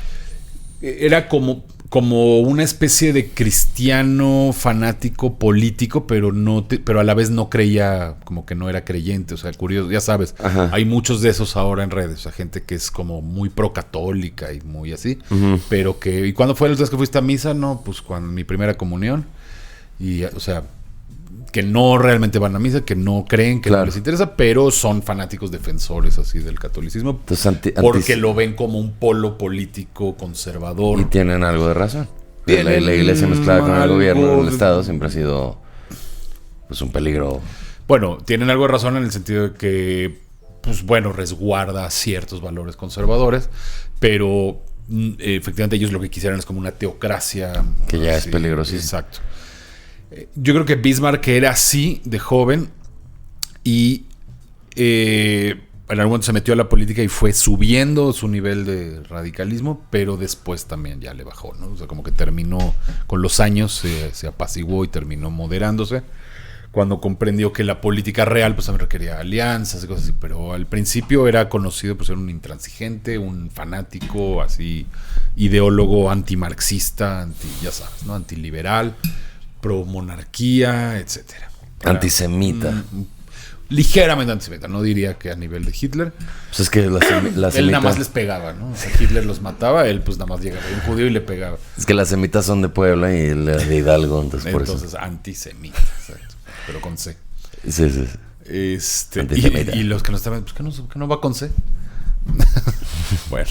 como una especie de cristiano fanático político, pero pero a la vez no creía, como que no era creyente. O sea, curioso, ya sabes, hay muchos de esos ahora en redes. O sea, gente que es como muy procatólica y muy así, pero que... ¿Y cuándo fue la vez que fuiste a misa? No, pues cuando mi primera comunión. Y, o sea, que no realmente van a misa, que no creen, que Claro. no les interesa, pero son fanáticos defensores así del catolicismo. Entonces, Porque lo ven como un polo político conservador. Y tienen algo de razón. La Tienen iglesia mezclada con el algo gobierno del de- Estado siempre ha sido pues un peligro. Bueno, tienen algo de razón en el sentido de que, pues bueno, resguarda ciertos valores conservadores, pero efectivamente ellos lo que quisieran es como una teocracia. Que ya es así. peligrosísimo. Exacto. Yo creo que Bismarck era así de joven y en algún momento se metió a la política y fue subiendo su nivel de radicalismo, pero después también ya le bajó, ¿no? O sea, como que terminó con los años, se apaciguó y terminó moderándose. Cuando comprendió que la política real pues también requería alianzas y cosas así, pero al principio era conocido por ser un intransigente, un fanático, así, ideólogo antimarxista, ya sabes, ¿no? Antiliberal, pro monarquía, etcétera. Era Antisemita. ligeramente antisemita, no diría que a nivel de Hitler. Pues es que la Él semita, nada más les pegaba, ¿no? O sea, Hitler los mataba, él pues nada más llegaba, un judío y le pegaba. es que las semitas son de Puebla y la de Hidalgo, entonces por Entonces, antisemita, exacto, pero con C. eso. Sí. Antisemita. Y los que no estaban, pues que no va con C. Bueno,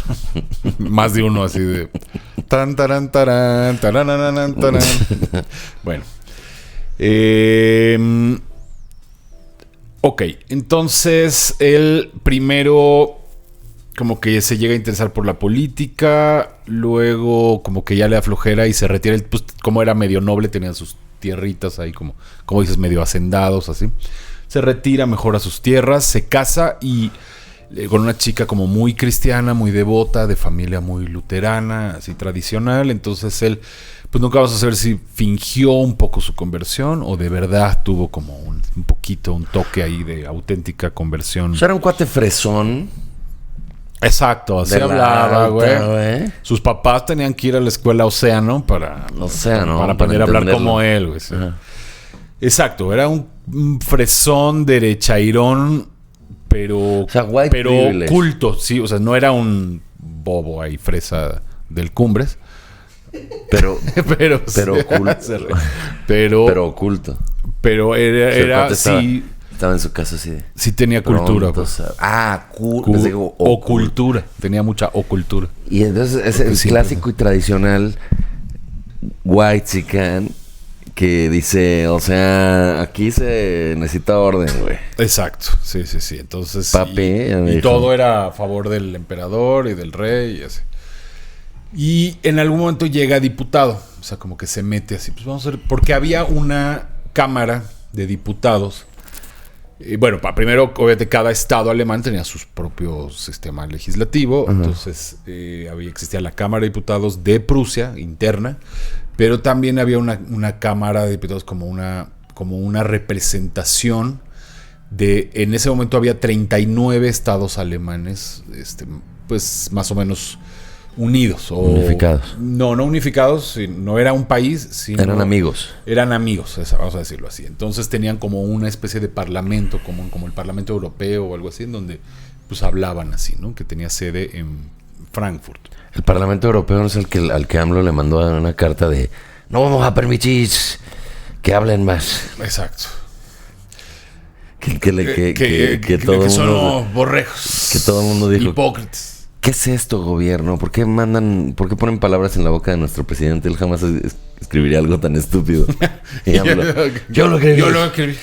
más de uno así de tan taran taran taranananan, taran. Bueno, ok, entonces él primero como que se llega a interesar por la política, luego como que ya le da flojera y se retira. Pues, como era medio noble, tenía sus tierritas ahí como dices, medio hacendados, así. Se retira, mejora sus tierras, se casa y con una chica como muy cristiana, muy devota, de familia muy luterana, así tradicional. Entonces él, pues nunca vamos a saber si fingió un poco su conversión o de verdad tuvo como un poquito, un toque ahí de auténtica conversión. Pues era un cuate fresón. Exacto, así de la hablaba, alta, güey. Sus papás tenían que ir a la escuela Océano para aprender a hablar entenderlo. como él, güey. Sí. Ajá. Exacto, era un fresón derechairón, pero, sea, white pero privilege. culto, sí, o sea, no era un bobo ahí fresa del Cumbres, Pero pero oculto. pero oculto. era, O sea, el era cuate sí, estaba en su casa así de... sí tenía cultura, pronto, pues. les digo, Ocultura, tenía mucha ocultura. Y entonces es el Sí, clásico y tradicional white chican que dice, o sea, aquí se necesita orden, güey. Exacto, sí. Entonces, Papi, ya me y dijo. todo era a favor del emperador y del rey y así. Y en algún momento llega diputado, o sea, como que se mete así, pues vamos a ver, porque había una cámara de diputados. Bueno, primero, obviamente, cada estado alemán tenía su propio sistema legislativo. Entonces, existía la Cámara de Diputados de Prusia, interna, pero también había una Cámara de Diputados como una representación de... En ese momento había 39 estados alemanes, pues más o menos unidos. Unificados. No unificados, no era un país, sino... Eran amigos. Eran amigos, vamos a decirlo así. Entonces tenían como una especie de parlamento, como el Parlamento Europeo o algo así, en donde pues hablaban así, ¿no? Que tenía sede en Frankfurt. El Parlamento Europeo no es al que AMLO le mandó una carta de no vamos a permitir que hablen más. Exacto. Que todo que el son mundo, borregos. que todo el mundo dijo, hipócritas. ¿qué es esto, gobierno? ¿Por qué ponen palabras en la boca de nuestro presidente? Él jamás escribiría algo tan estúpido. Y AMLO, yo lo escribí.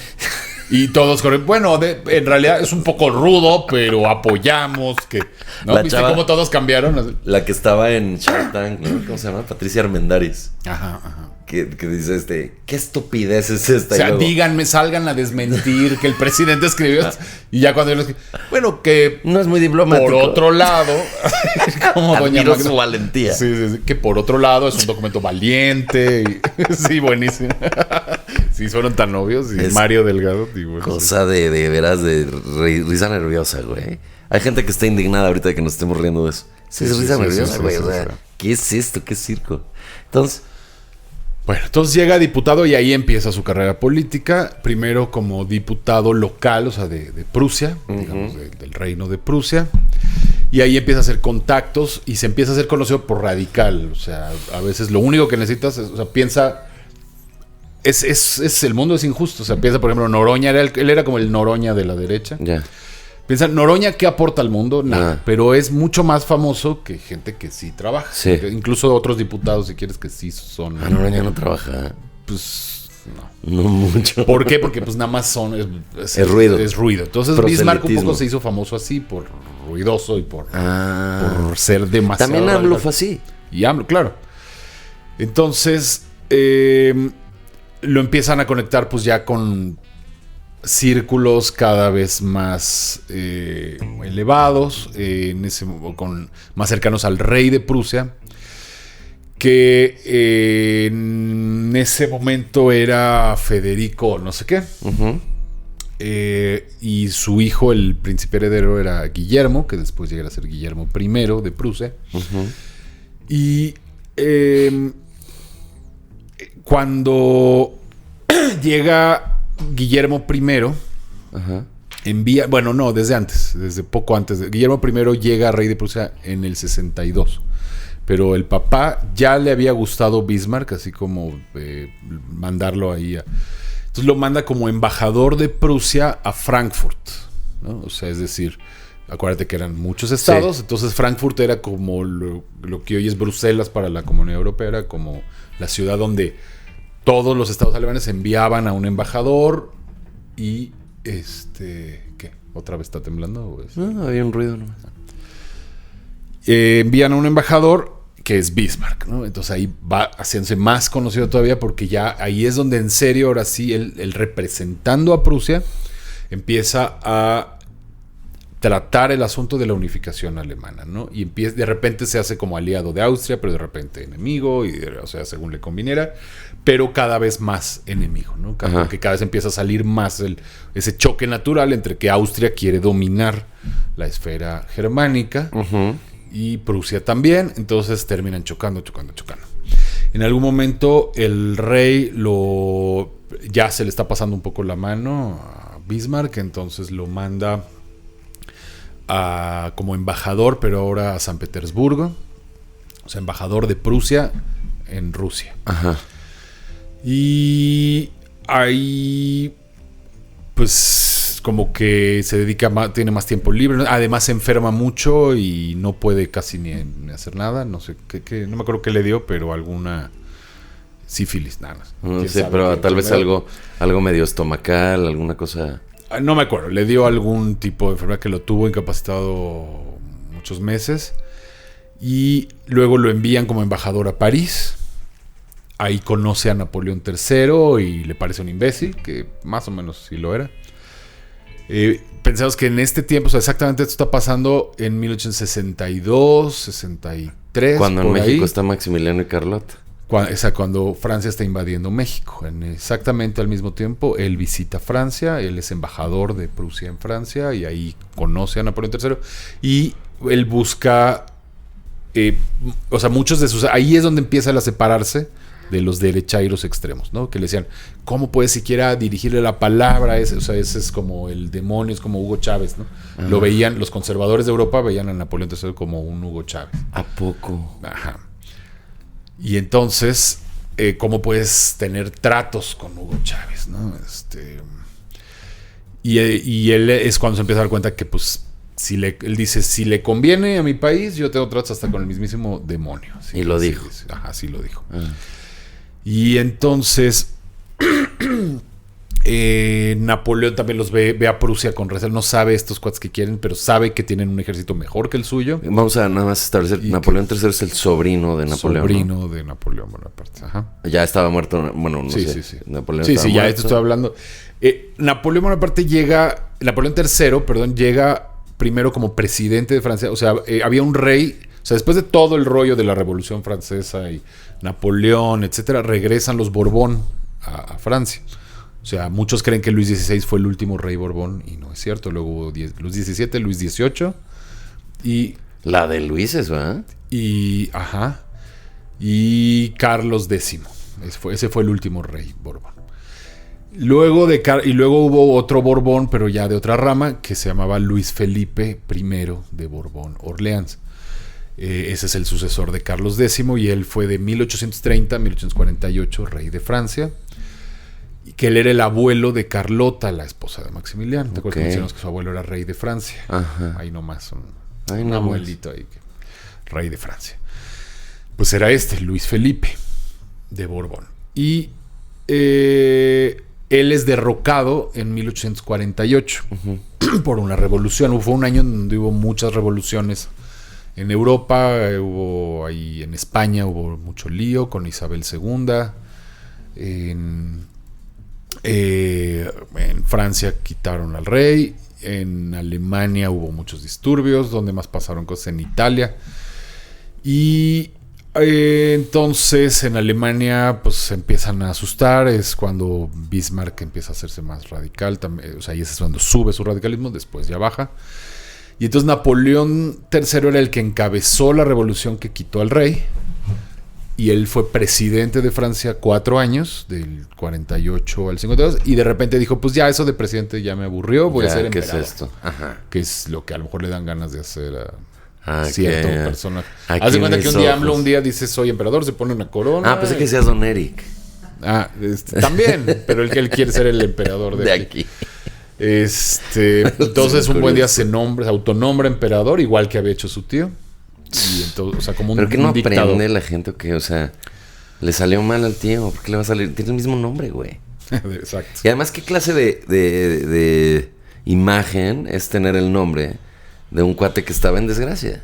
Y todos corren. Bueno, en realidad es un poco rudo, pero apoyamos que... ¿No? La ¿Viste chava- cómo todos cambiaron? Así. La que estaba en Shark Tank, ¿no? ¿Cómo se llama? Patricia Armendáriz. Ajá. Que dice ¿qué estupidez es esta? O sea, Y luego, díganme, salgan a desmentir que el presidente escribió esto. Y ya cuando yo les dije, bueno, que no es muy diplomático. por otro lado, como doña Admiro Magda, su valentía. sí, que por otro lado es un documento valiente. Sí, buenísimo. Sí, fueron tan novios. Y Es Mario Delgado. Y bueno, Cosa de veras de risa nerviosa, güey. Hay gente que está indignada ahorita de que nos estemos riendo de eso. Sí, es risa nerviosa, güey. O sea, sí. ¿qué es esto? ¿Qué circo? Entonces, Bueno, entonces llega diputado y ahí empieza su carrera política. Primero como diputado local, o sea, de Prusia, digamos, del reino de Prusia. Y ahí empieza a hacer contactos y se empieza a hacer conocido por radical. O sea, a veces lo único que necesitas es, o sea, piensa el mundo es injusto. O sea, piensa, por ejemplo, Noroña, él era como el Noroña de la derecha. Ya. Piensa, Noroña, ¿qué aporta al mundo? Nada. Pero es mucho más famoso que gente que sí trabaja. Sí. Incluso otros diputados, si quieres, que sí son... Noroña no trabaja. Pues no. No mucho. ¿Por qué? Porque pues nada más Es ruido. Es ruido. Entonces Bismarck un poco se hizo famoso así, por ruidoso y por ser demasiado... También AMLO fue así. Y AMLO, claro. Entonces, lo empiezan a conectar pues ya con círculos cada vez más elevados, más cercanos al rey de Prusia, que en ese momento era Federico no sé qué. Uh-huh. Y su hijo, el príncipe heredero, era Guillermo, que después llegará a ser Guillermo I de Prusia. Uh-huh. Y cuando llega Guillermo I, Ajá. envía, bueno, no, desde poco antes. Guillermo I llega a rey de Prusia en el 62. Pero el papá ya le había gustado Bismarck, así como mandarlo ahí. Entonces lo manda como embajador de Prusia a Frankfurt, ¿no? O sea, es decir, acuérdate que eran muchos estados, sí. Entonces Frankfurt era como lo que hoy es Bruselas para la Comunidad Europea, era como la ciudad donde todos los estados alemanes enviaban a un embajador y ¿qué? ¿Otra vez está temblando? No, había un ruido nomás. Envían a un embajador que es Bismarck, ¿no? Entonces ahí va haciéndose más conocido todavía porque ya ahí es donde en serio, ahora sí, él representando a Prusia empieza a tratar el asunto de la unificación alemana, ¿no? Y de repente se hace como aliado de Austria, pero de repente enemigo, o sea, según le conviniera, pero cada vez más enemigo, ¿no? Porque cada vez empieza a salir más ese choque natural entre que Austria quiere dominar la esfera germánica, uh-huh, y Prusia también, entonces terminan chocando. En algún momento el rey ya se le está pasando un poco la mano a Bismarck, entonces lo manda como embajador, pero ahora a San Petersburgo, o sea, embajador de Prusia en Rusia. Ajá. Y ahí pues como que se dedica tiene más tiempo libre, además se enferma mucho y no puede casi ni hacer nada, no sé qué, no me acuerdo qué le dio, pero alguna sífilis, nada más. No sé, pero tal vez algo medio estomacal, alguna cosa. No me acuerdo, le dio algún tipo de enfermedad que lo tuvo incapacitado muchos meses y luego lo envían como embajador a París. Ahí conoce a Napoleón III y le parece un imbécil, que más o menos sí lo era. Pensamos que en este tiempo, o sea, exactamente esto está pasando en 1862, 63. Cuando en México ahí está Maximiliano y Carlota. Cuando Francia está invadiendo México. Exactamente al mismo tiempo, él visita Francia, él es embajador de Prusia en Francia y ahí conoce a Napoleón III y él busca, o sea, muchos de sus... Ahí es donde empieza a separarse de los derechairos extremos, ¿no? Que le decían, ¿cómo puedes siquiera dirigirle la palabra a ese? O sea, ese es como el demonio, es como Hugo Chávez, ¿no? Ajá. Lo veían, los conservadores de Europa veían a Napoleón III como un Hugo Chávez. ¿A poco? Ajá. Y entonces, ¿cómo puedes tener tratos con Hugo Chávez, ¿no? Y él es cuando se empieza a dar cuenta que, pues, él dice, si le conviene a mi país, yo tengo tratos hasta con el mismísimo demonio. ¿Sí? Y lo dijo. Ajá, sí lo dijo. Y entonces Napoleón también los ve a Prusia con recelo. No sabe estos cuates que quieren, pero sabe que tienen un ejército mejor que el suyo. Vamos a nada más establecer, Napoleón III es el sobrino de Napoleón. Sobrino, ¿no? De Napoleón Bonaparte. Ajá. Ya estaba muerto, bueno, no sé. Sí. Napoleón sí, estaba ya muerto. esto estoy hablando. Napoleón Bonaparte Napoleón III, llega primero como presidente de Francia. O sea, había un rey. O sea, después de todo el rollo de la Revolución Francesa y Napoleón, etcétera, regresan los Borbón a Francia. O sea, muchos creen que Luis XVI fue el último rey Borbón y no es cierto. Luego hubo Luis XVII, Luis XVIII y... La de Luises, ¿verdad? Y Carlos X. Ese fue el último rey Borbón. Luego hubo otro Borbón, pero ya de otra rama, que se llamaba Luis Felipe I de Borbón-Orleans. Ese es el sucesor de Carlos X y él fue de 1830 a 1848 rey de Francia. Y que él era el abuelo de Carlota, la esposa de Maximiliano. ¿Te acuerdas que Ok. mencionamos que su abuelo era rey de Francia? Ajá. Ahí nomás, Ahí un nomás. abuelito ahí, rey de Francia. Pues era Luis Felipe de Borbón. Y él es derrocado en 1848 por una revolución. Fue un año en donde hubo muchas revoluciones en Europa, hubo ahí en España hubo mucho lío con Isabel II. En Francia quitaron al rey. En Alemania hubo muchos disturbios. Donde más pasaron cosas en Italia. Y entonces en Alemania pues se empiezan a asustar. Es cuando Bismarck empieza a hacerse más radical también, o sea, y ese es cuando sube su radicalismo. Después ya baja. Y entonces Napoleón III era el que encabezó la revolución que quitó al rey. Y él fue presidente de Francia 4 años, del 48 al 52. Y de repente dijo, pues ya eso de presidente ya me aburrió, voy a ser ¿Qué es emperador. esto? Ajá. Que es lo que a lo mejor le dan ganas de hacer a Ah, cierto que- personaje. aquí Haz de cuenta mis que un día ojos. AMLO un día dice soy emperador, se pone una corona. Ah, pensé que seas Don Eric. También, pero él quiere ser el emperador De aquí. Entonces un buen día se autonombra emperador, igual que había hecho su tío. Y entonces, o sea, como Pero que no un dictador. aprende la gente o qué, o sea, le salió mal al tío, ¿por qué le va a salir? Tiene el mismo nombre, güey. Exacto. Y además, ¿qué clase de imagen es tener el nombre de un cuate que estaba en desgracia?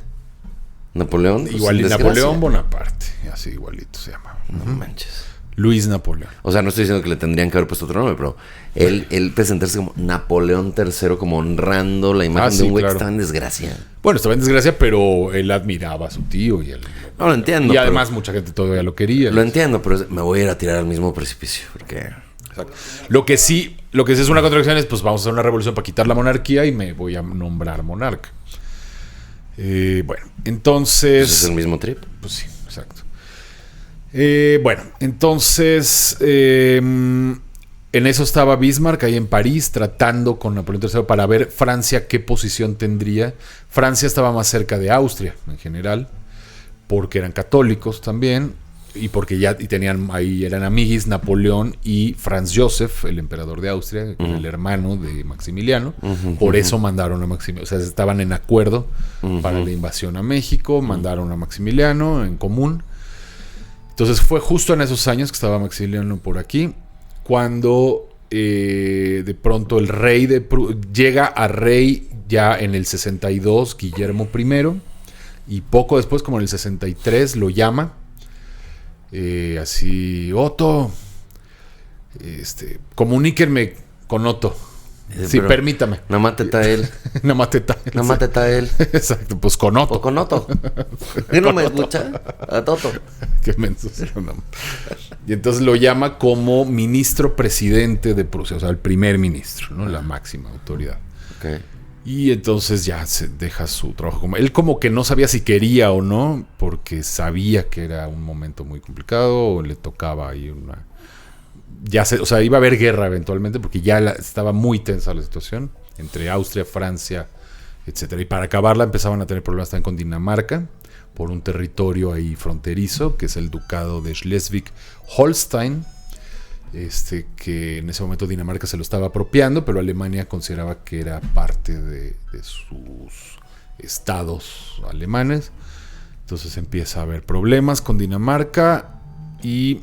Napoleón. pues, Igual en desgracia. Napoleón Bonaparte, así igualito se llama. No manches. Luis Napoleón. O sea, no estoy diciendo que le tendrían que haber puesto otro nombre, pero él presentarse como Napoleón III, como honrando la imagen sí, de un güey claro. que estaba en desgracia. Bueno, estaba en desgracia, pero él admiraba a su tío y él. No lo entiendo. Y pero- además mucha gente todavía lo quería. Lo entiendo, pero me voy a ir a tirar al mismo precipicio. Porque. Exacto. Lo que sí es una contradicción es, pues vamos a hacer una revolución para quitar la monarquía y me voy a nombrar monarca. Bueno, entonces... Pues es el mismo trip. Pues sí, exacto. Bueno, entonces en eso estaba Bismarck ahí en París tratando con Napoleón III para ver Francia qué posición tendría. Francia estaba más cerca de Austria en general, porque eran católicos también y porque ya tenían ahí eran amiguis Napoleón y Franz Joseph, el emperador de Austria, el hermano de Maximiliano. Por eso mandaron a Maximiliano, o sea, estaban en acuerdo para la invasión a México, mandaron a Maximiliano en común. Entonces fue justo en esos años que estaba Maximiliano por aquí, cuando de pronto el rey llega a rey ya en el 62, Guillermo I, y poco después, como en el 63, lo llama, así, Otto, comuníquenme con Otto. Sí, Pero permítame. No mateta a él. No mateta. No mateta a él. Exacto, pues con Otto. O con Otto. ¿Qué no me escucha? A Toto. Qué menso. No. Y entonces lo llama como ministro presidente de Prusia, o sea, el primer ministro, ¿no? La máxima autoridad. Ok. Y entonces ya se deja su trabajo. Él como que no sabía si quería o no, porque sabía que era un momento muy complicado, o le tocaba ahí una... o sea, iba a haber guerra eventualmente, porque ya estaba muy tensa la situación entre Austria, Francia, etcétera. Y para acabarla empezaban a tener problemas también con Dinamarca, por un territorio ahí fronterizo, que es el ducado de Schleswig-Holstein, que en ese momento Dinamarca se lo estaba apropiando, pero Alemania consideraba que era parte de sus estados alemanes. Entonces empieza a haber problemas con Dinamarca y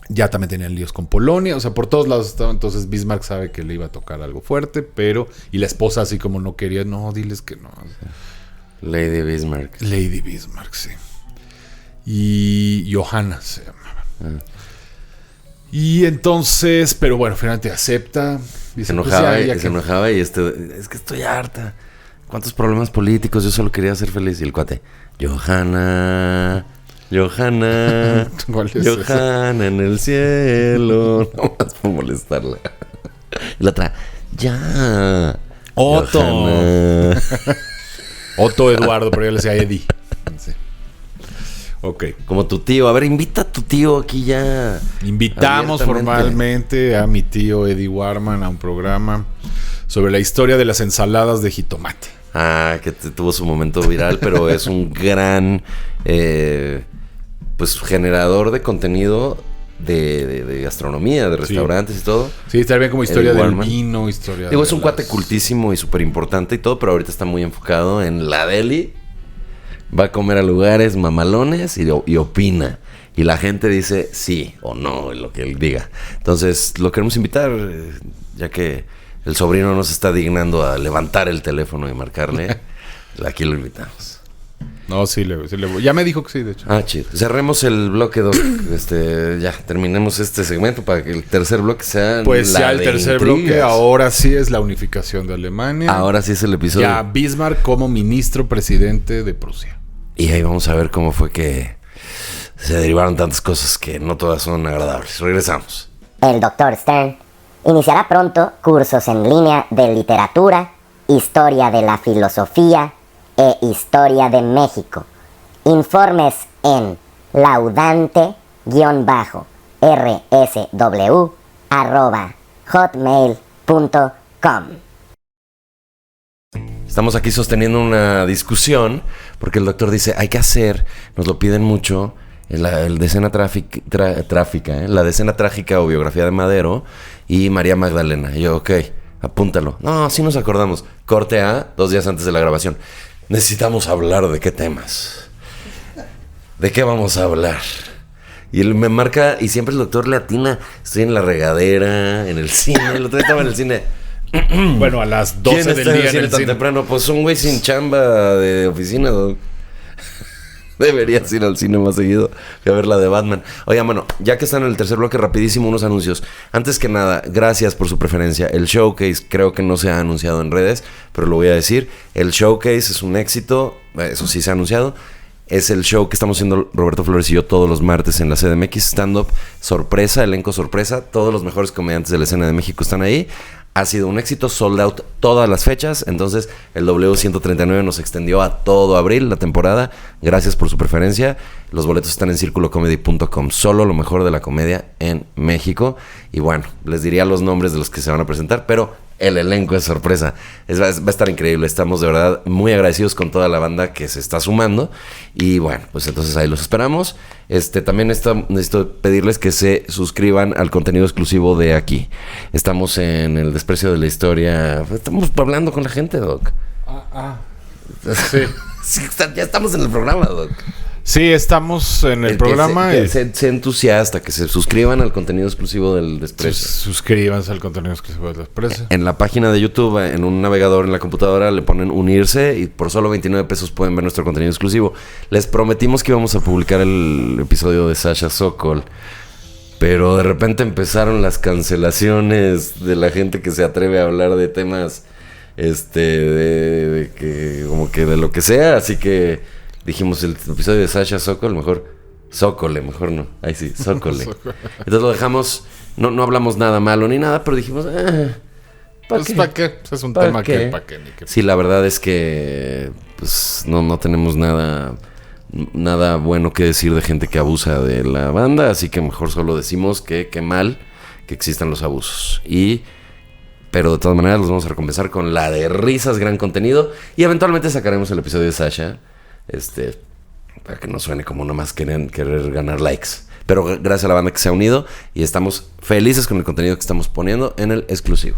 ya también tenían líos con Polonia, o sea, por todos lados estaba. Entonces Bismarck sabe que le iba a tocar algo fuerte, y la esposa así como no quería, no, diles que no. Lady Bismarck. Lady Bismarck, sí. Y Johanna se llamaba. Y entonces, pero bueno, finalmente acepta. Dice, Se enojaba, se enojaba y es que estoy harta. ¿Cuántos problemas políticos? Yo solo quería ser feliz. Y el cuate, Johanna, ¿Cuál es Johanna en el cielo. No más por molestarla. Y la otra, ya. Otto. Johanna. Otto Eduardo, pero yo le decía Eddie. Sí. Ok. Como tu tío. A ver, invita a tu tío aquí ya. Invitamos Abiertamente. formalmente a mi tío Eddie Warman a un programa sobre la historia de las ensaladas de jitomate. Ah, que tuvo su momento viral, pero es un gran pues generador de contenido de gastronomía, de restaurantes y todo. Sí, estaría bien como historia El del Walmart. vino, historia Digo, es de un las- cuate cultísimo y súper importante y todo, pero ahorita está muy enfocado en la deli. Va a comer a lugares mamalones y opina. Y la gente dice sí o no en lo que él diga. Entonces, lo queremos invitar, ya que el sobrino no se está dignando a levantar el teléfono y marcarle. Aquí lo invitamos. No, sí le voy. Ya me dijo que sí, de hecho. Ah, chido. Cerremos el bloque, Doc. Ya, terminemos este segmento para que el tercer bloque sea Pues la ya el de tercer intrigas. bloque ahora sí es la unificación de Alemania. Ahora sí es el episodio. Ya Bismarck como ministro presidente de Prusia. Y ahí vamos a ver cómo fue que se derivaron tantas cosas que no todas son agradables. Regresamos. El Dr. Stern iniciará pronto cursos en línea de literatura, historia de la filosofía e historia de México. Informes en laudante-rsw@hotmail.com. Estamos aquí sosteniendo una discusión porque el doctor dice, hay que hacer, nos lo piden mucho, el decena tráfica, la decena trágica o biografía de Madero y María Magdalena. Y yo, ok, apúntalo. No, sí nos acordamos. Corte A, 2 días antes de la grabación. Necesitamos hablar de qué temas. ¿De qué vamos a hablar? Y él me marca, y siempre el doctor le atina. Estoy en la regadera, en el cine. El otro día estaba en el cine. Bueno, a las ¿Quién 12 está del en día el cine en el tan cine. temprano? Pues un güey sin chamba de oficina, Doc. Deberías ir al cine más seguido que a ver la de Batman. Oigan, bueno, ya que están en el tercer bloque, rapidísimo unos anuncios. Antes que nada, gracias por su preferencia. El Showcase creo que no se ha anunciado en redes, pero lo voy a decir. El Showcase es un éxito, eso sí se ha anunciado. Es el show que estamos haciendo Roberto Flores y yo todos los martes en la CDMX. Stand-up, sorpresa, elenco sorpresa. Todos los mejores comediantes de la escena de México están ahí. Ha sido un éxito, sold out todas las fechas. Entonces el W139 nos extendió a todo abril la temporada. Gracias por su preferencia. Los boletos están en circulocomedy.com. Solo lo mejor de la comedia en México. Y bueno, les diría los nombres de los que se van a presentar, pero el elenco es sorpresa. Va a estar increíble. Estamos de verdad muy agradecidos con toda la banda que se está sumando. Y bueno, pues entonces ahí los esperamos. También necesito pedirles que se suscriban al contenido exclusivo de aquí. Estamos en el desprecio de la historia. Estamos hablando con la gente, Doc. Sí. Sí, ya estamos en el programa, Doc. Sí, estamos en el programa. Que y se entusiasta, que se suscriban al contenido exclusivo del desprecio. suscríbanse al contenido exclusivo de la empresa. En la página de YouTube, en un navegador en la computadora, le ponen unirse y por solo 29 pesos pueden ver nuestro contenido exclusivo. Les prometimos que íbamos a publicar el episodio de Sasha Sokol, pero de repente empezaron las cancelaciones de la gente que se atreve a hablar de temas, de que como que de lo que sea, así que dijimos el episodio de Sasha Sokol, mejor mejor no. Ahí sí, Sokole. Entonces lo dejamos, no hablamos nada malo ni nada, pero dijimos, Pues, ¿para qué? Pues es un tema que, ¿para qué? Ni qué. Sí, la verdad es que pues no tenemos nada bueno que decir de gente que abusa de la banda, así que mejor solo decimos que qué mal que existan los abusos. Pero de todas maneras los vamos a recompensar con la de risas, gran contenido, y eventualmente sacaremos el episodio de Sasha, para que no suene como nomás querer ganar likes. Pero gracias a la banda que se ha unido y estamos felices con el contenido que estamos poniendo en el exclusivo.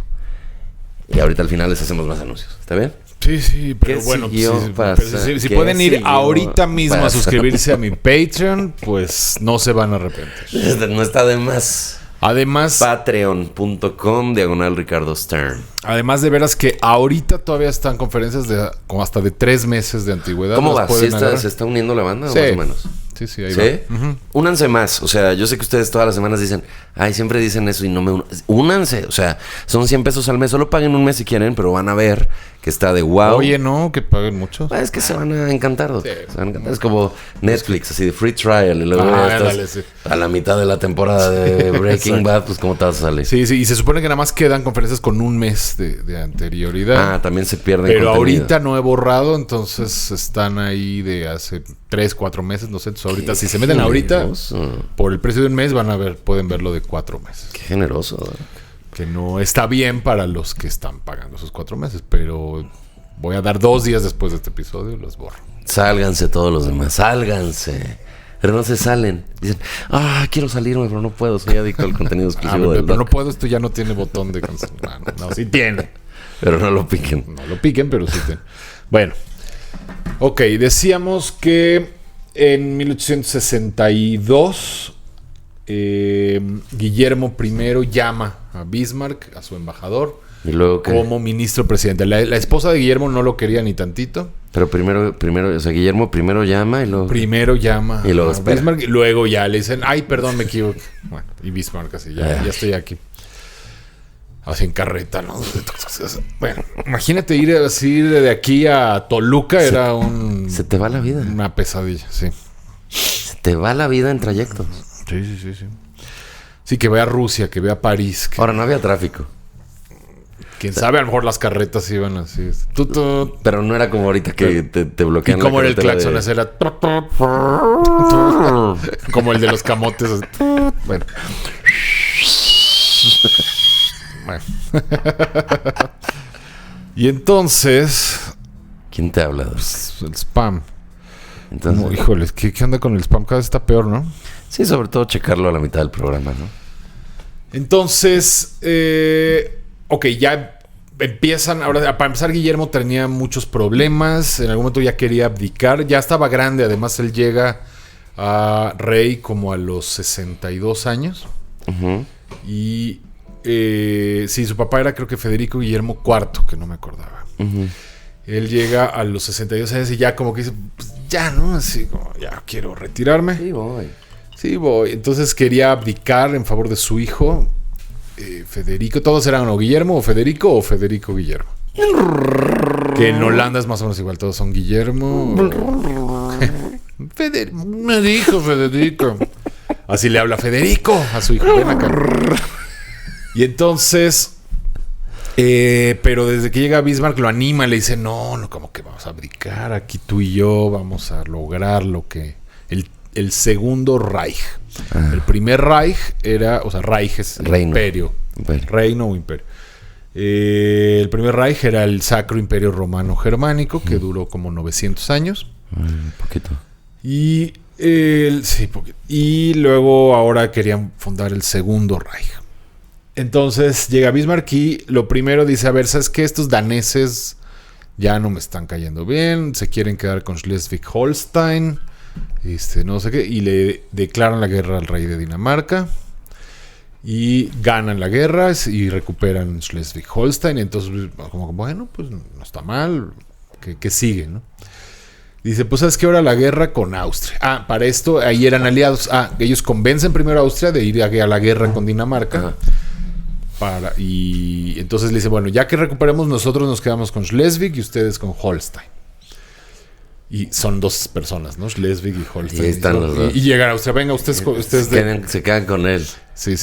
Y ahorita al final les hacemos más anuncios. ¿Está bien? Sí, pero ¿Qué bueno, siguió si pasando? pueden ir ¿Qué siguió ahorita mismo a pasando? suscribirse a mi Patreon, pues no se van a arrepentir. No está de más. Además, Patreon.com/Ricardo Stern. además de veras que ahorita todavía están conferencias de como hasta de 3 meses de antigüedad. ¿Cómo las va? ¿Sí pueden agarrar. se está uniendo la banda Sí. o más o menos? Sí, ahí ¿Sí? va. Ujú. Únanse más. O sea, yo sé que ustedes todas las semanas dicen, ay, siempre dicen eso y no me uno. Únanse. O sea, son 100 pesos al mes. Solo paguen un mes si quieren, pero van a ver que está de wow. Oye, no, que paguen mucho. Es que se van a encantar, Doc. Sí. Se van a encantar. Es como Netflix, así de free trial. Y luego Ah, ya estás ándale, sí. a la mitad de la temporada de Breaking Bad, pues ¿cómo te vas a salir? Sí, y se supone que nada más quedan conferencias con un mes de anterioridad. Ah, también se pierden Pero contenido. ahorita no he borrado, entonces están ahí de hace 3, 4 meses, no sé. Entonces ahorita, si se meten ahorita, Generoso. por el precio de un mes, pueden verlo de 4 meses. Qué generoso, Doc. Que no está bien para los que están pagando esos 4 meses, pero voy a dar 2 días después de este episodio y los borro. Sálganse todos los demás, sálganse. pero no se salen. Dicen, quiero salirme, pero no puedo, soy adicto al contenido exclusivo del pero no doc. puedo, esto ya no tiene botón de cancelar. No, sí tiene. Pero no lo piquen. No lo piquen, pero sí tiene. Bueno. Ok, decíamos que en 1862 Guillermo I llama a Bismarck, a su embajador, Y luego que... como ministro presidente. La esposa de Guillermo no lo quería ni tantito. Pero primero, o sea, Guillermo primero llama y luego... Primero llama Y luego a espera. Bismarck y luego ya le dicen, ay, perdón, me equivoqué. Bueno, y Bismarck así, ya estoy aquí. Así en carreta, ¿no? Bueno, imagínate ir así de aquí a Toluca, era Se te va la vida. una pesadilla, sí. Se te va la vida en trayectos. Sí. Sí, que vea Rusia, que vea París. Ahora, no había tráfico. Quién sabe, a lo mejor las carretas iban así. Pero no era como ahorita que te ¿Y bloquean cómo era el carretera claxon? de- Ese era... Como el de los camotes. Bueno. Bueno. Y entonces... ¿Quién te habla? el spam. Entonces, Como, híjoles, ¿qué onda con el spam? Cada vez está peor, ¿no? sí, sobre todo checarlo a la mitad del programa, ¿no? Entonces, ok, ya empiezan. Ahora, para empezar, Guillermo tenía muchos problemas. En algún momento ya quería abdicar. Ya estaba grande. Además, él llega a rey como a los 62 años. Ujú. Y sí, su papá era, creo que Federico Guillermo IV, que no me acordaba. Ujú. Él llega a los 62 años y ya como que dice, pues ya, ¿no? Así como, ya quiero retirarme. Sí, voy. Sí, voy. Entonces quería abdicar en favor de su hijo, Federico. Todos eran o Guillermo o Federico Guillermo. Que en Holanda es más o menos igual. Todos son Guillermo. Me dijo Federico. Así le habla Federico a su hijo. Ven acá. Y entonces... pero desde que llega Bismarck lo anima, le dice, no, como que vamos a abdicar, aquí tú y yo vamos a lograr lo que... El segundo Reich. El primer Reich era, o sea, Reich es Reino. imperio. Imperio. Reino o imperio. El primer Reich era el Sacro Imperio Romano Germánico, que duró como 900 años. Un poquito. Y, y luego ahora querían fundar el segundo Reich. Entonces llega Bismarck y lo primero dice, a ver, ¿sabes qué? Estos daneses ya no me están cayendo bien, se quieren quedar con Schleswig-Holstein, no sé qué, y le declaran la guerra al rey de Dinamarca y ganan la guerra y recuperan Schleswig-Holstein. Entonces, como bueno, pues no está mal, que sigue, ¿no? Dice, pues sabes que ahora la guerra con Austria. Para esto, ahí eran aliados. Ellos convencen primero a Austria de ir a la guerra con Dinamarca. Ajá. Y entonces le dice, bueno, ya que recuperemos, nosotros nos quedamos con Schleswig y ustedes con Holstein. Y son dos personas, ¿no? Schleswig y Holstein. Y ahí están los dos. Y llegan a Austria. Venga, ustedes Se quedan con él. Sí.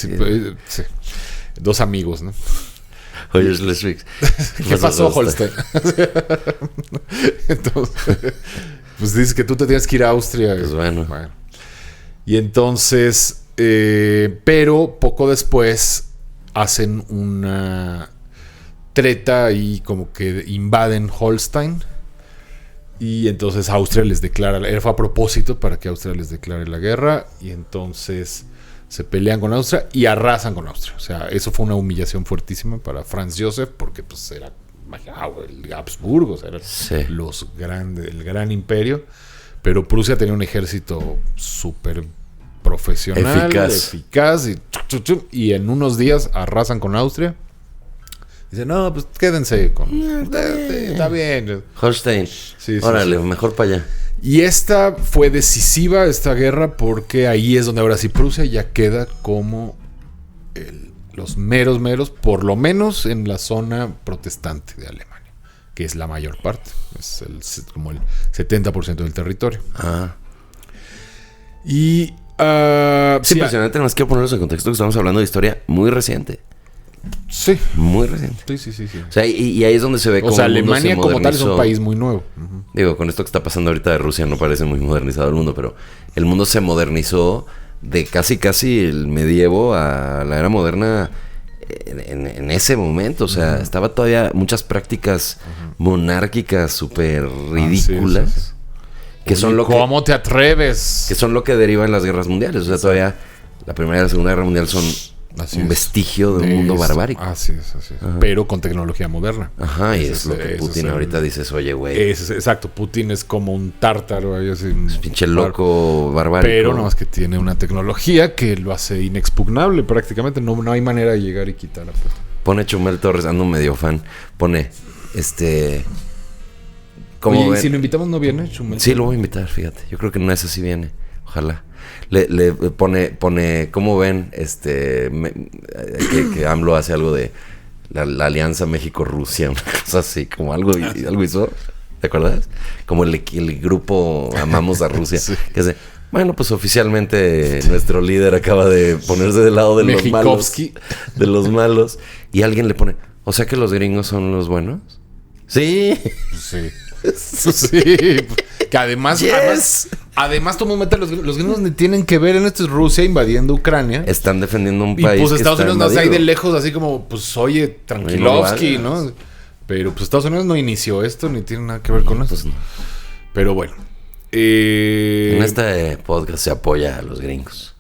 Dos amigos, ¿no? Oye, Schleswig. ¿Qué pasó, Holstein? Entonces, pues dices que tú te tienes que ir a Austria. Pues bueno. Y entonces, pero poco después hacen una treta y como que invaden Holstein. Y entonces Austria les declara, fue a propósito para que Austria les declare la guerra. Y entonces se pelean con Austria y arrasan con Austria. O sea, eso fue una humillación fuertísima para Franz Joseph, porque pues era el Habsburgo, o sea, eran el gran imperio. Pero Prusia tenía un ejército súper profesional, eficaz y en unos días arrasan con Austria. Dicen, no, pues quédense con... está bien. Holstein. Sí, Órale, sí. mejor para allá. Y esta fue decisiva, esta guerra, porque ahí es donde ahora sí Prusia ya queda como los meros, por lo menos en la zona protestante de Alemania, que es la mayor parte, es como el 70% del territorio. Y... es impresionante, nada más quiero ponerlos en contexto que estamos hablando de historia muy reciente. Sí. Muy reciente. Sí. O sea, y ahí es donde se ve O sea, Alemania como tal es un país muy nuevo. Uh-huh. Digo, con esto que está pasando ahorita de Rusia no parece muy modernizado el mundo, pero el mundo se modernizó de casi el medievo a la era moderna en ese momento. O sea, estaba todavía muchas prácticas monárquicas súper ridículas. Sí. Que son lo que... ¿Cómo te atreves? Que son lo que deriva en las guerras mundiales. O sea, todavía la Primera y la Segunda Guerra Mundial son Así un es. vestigio de un mundo barbárico. Así es. Pero con tecnología moderna. Ajá, y Ese es lo que ese Putin el- ahorita dices, oye, güey, Exacto, Putin es como un tártaro ahí así. pinche loco barbárico. Pero nada más que tiene una tecnología que lo hace inexpugnable prácticamente. No hay manera de llegar y quitar a Putin. Pone Chumel Torres, ando medio fan. Pone, ¿cómo Oye, ¿y ven? si lo invitamos no viene, Chumel? Sí, lo voy a invitar, fíjate. Yo creo que no es así viene. Ojalá. Le pone, ¿cómo ven? Que AMLO hace algo de la alianza México-Rusia, una cosa así, como algo hizo. ¿Te acuerdas? Como el grupo Amamos a Rusia. Sí. Que hace, bueno, pues oficialmente nuestro líder acaba de ponerse del lado de los malos. Mejikovsky. De los malos. Y alguien le pone, o sea que los gringos son los buenos. Sí. Sí. Sí. Que además, Yes. además tomó meta los gringos ni tienen que ver en esto. Es Rusia invadiendo Ucrania. Están defendiendo un Y país. pues que Estados está Unidos nos da ahí de invadido. lejos, así como, pues oye, Tranquilovsky, Igual. ¿no? Pero pues Estados Unidos no inició esto, ni tiene nada que ver con eso. Pues no. Pero bueno. En este podcast se apoya a los gringos.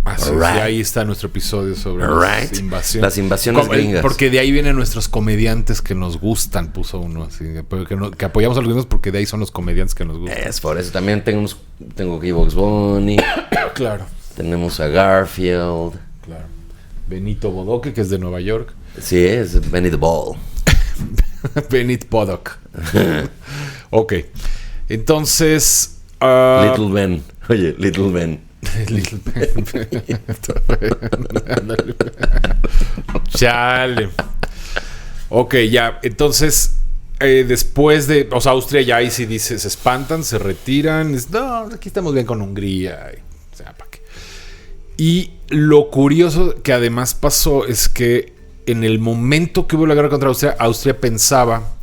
Así es, Alright. y ahí está nuestro episodio sobre Alright. las invasiones. Las invasiones gringas. Porque de ahí vienen nuestros comediantes que nos gustan, puso uno así. Que apoyamos a los gringos porque de ahí son los comediantes que nos gustan. Es por eso. También tengo aquí Bugs Bunny. Claro, Tenemos a Garfield. claro. Benito Bodoque, que es de Nueva York. Sí, es Benny the Ball. Benit Bodoc. Ok. Entonces. Little Ben. Oye, Little Ben. Little Ben. Ándale. Chale. Ok, ya. Entonces, después de. O sea, Austria ya ahí sí dice, se espantan, se retiran. No, aquí estamos bien con Hungría. O sea, ¿para qué? Y lo curioso que además pasó es que en el momento que hubo la guerra contra Austria, Austria pensaba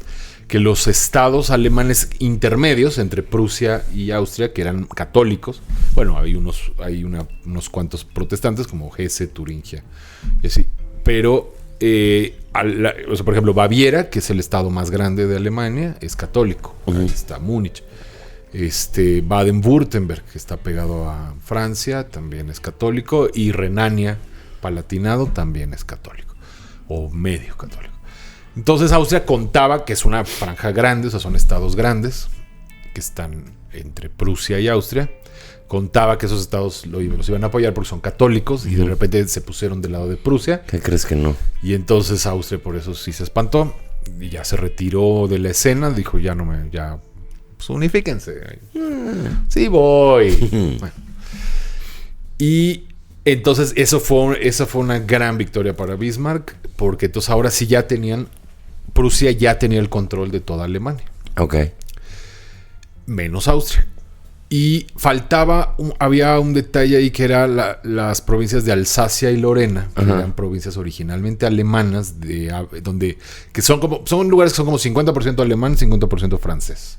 que los estados alemanes intermedios entre Prusia y Austria, que eran católicos, bueno, hay unos cuantos protestantes como Hesse, Turingia y así, pero o sea, por ejemplo, Baviera, que es el estado más grande de Alemania, es católico. Ahí está Múnich. Baden-Württemberg, que está pegado a Francia, también es católico, y Renania Palatinado también es católico, o medio católico. Entonces Austria contaba que es una franja grande, o sea, son estados grandes que están entre Prusia y Austria. Contaba que esos estados los iban a apoyar porque son católicos y de repente se pusieron del lado de Prusia. ¿Qué crees que no? Y entonces Austria por eso sí se espantó y ya se retiró de la escena. Dijo, ya pues unifíquense. Sí voy. Bueno. Y entonces esa fue una gran victoria para Bismarck, porque entonces ahora sí Prusia ya tenía el control de toda Alemania, Ok. menos Austria. Y había un detalle ahí que era las provincias de Alsacia y Lorena, que eran provincias originalmente alemanas, son lugares que son como 50% alemán, 50% francés.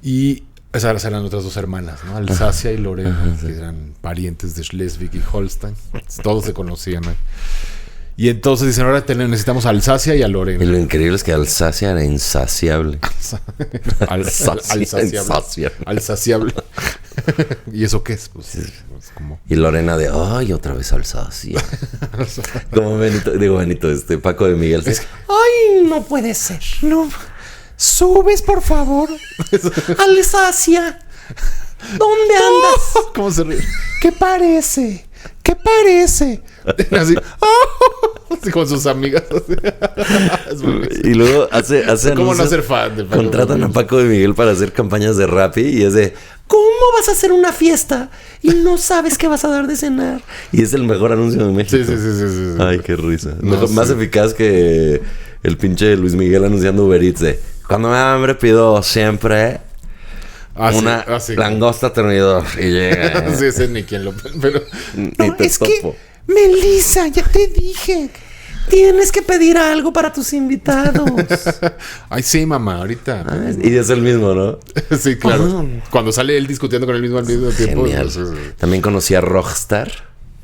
Y esas eran otras dos hermanas, ¿no? Alsacia y Lorena, que eran parientes de Schleswig y Holstein. Todos se conocían, ¿no? Y entonces dicen, ahora necesitamos a Alsacia y a Lorena. Y lo increíble es que Alsacia era insaciable. Alsaciable. ¿Y eso qué es? Pues, es como... Y Lorena de, ay, otra vez Alsacia. Como Paco de Miguel. Ay, no puede ser. No. Subes, por favor. Alsacia. ¿Dónde andas? ¿Cómo se ríe? ¿Qué parece? ¿Qué parece? Así, así con sus amigas. Es buenísimo. Y luego hace ¿Cómo no anuncios, ser fan de Paco? contratan a Paco de Miguel para hacer campañas de Rappi y es de, ¿Cómo vas a hacer una fiesta y no sabes qué vas a dar de cenar? y es el mejor anuncio de México. Sí. Ay, qué risa. No, Más sí. eficaz que el pinche Luis Miguel anunciando Uber Eats de, cuando me da hambre pido siempre una langosta ternidor y llega. Sí, ese ni quien lo... Pero... Ni No, te es que, topo. Melissa, ya te dije. Tienes que pedir algo para tus invitados. Ay, sí, mamá, ahorita. Y es el mismo, ¿no? Sí, claro. Cuando sale él discutiendo con él mismo al mismo tiempo. Genial. Sí. También conocí a Rockstar.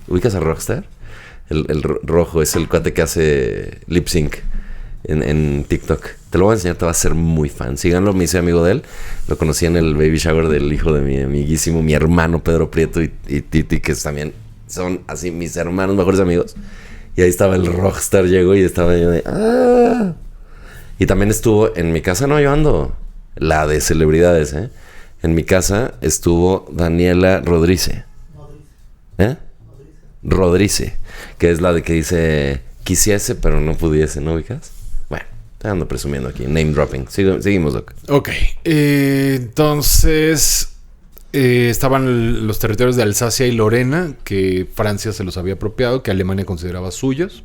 ¿Ubicas a Rockstar? El rojo es el cuate que hace lip sync. en TikTok. Te lo voy a enseñar, te vas a ser muy fan. Síganlo, me hice amigo de él. Lo conocí en el baby shower del hijo de mi amiguísimo, mi hermano Pedro Prieto y Titi, que también son así mis hermanos mejores amigos. Y ahí estaba el rockstar, llegó y estaba yo de... ¡Ah! Y también estuvo en mi casa, no, yo ando la de celebridades, ¿eh? En mi casa estuvo Daniela Rodríguez. ¿Eh? Rodríguez, que es la de que dice quisiese pero no pudiese, ¿no ubicas? Bueno, te ando presumiendo aquí, name dropping. Seguimos, Doc. Ok, entonces estaban los territorios de Alsacia y Lorena, que Francia se los había apropiado, que Alemania consideraba suyos.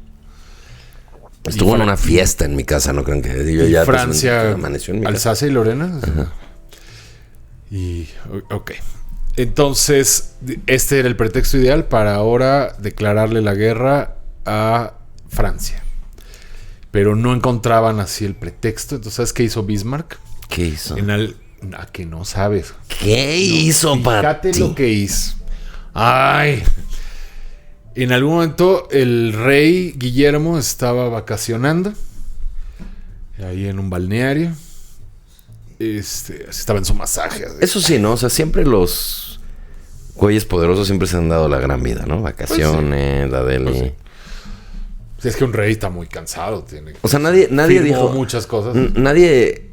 Estuvo en una fiesta en mi casa, no crean que yo ya Francia, amaneció en mi casa. Alsacia y Lorena. Ajá. Y, ok. Entonces, este era el pretexto ideal para ahora declararle la guerra a Francia. Pero no encontraban así el pretexto. Entonces, ¿sabes qué hizo Bismarck? ¿Qué hizo? Que no sabes. ¿Qué hizo, Fíjate Pati? lo que hizo. Ay. En algún momento el rey Guillermo estaba vacacionando ahí en un balneario. Estaba en su masaje. Eso sí, ¿no? O sea, siempre los güeyes poderosos siempre se han dado la gran vida, ¿no? Vacaciones, Pues la deli. Pues sí. Si es que un rey está muy cansado. O sea, nadie firmó dijo... muchas cosas. Nadie...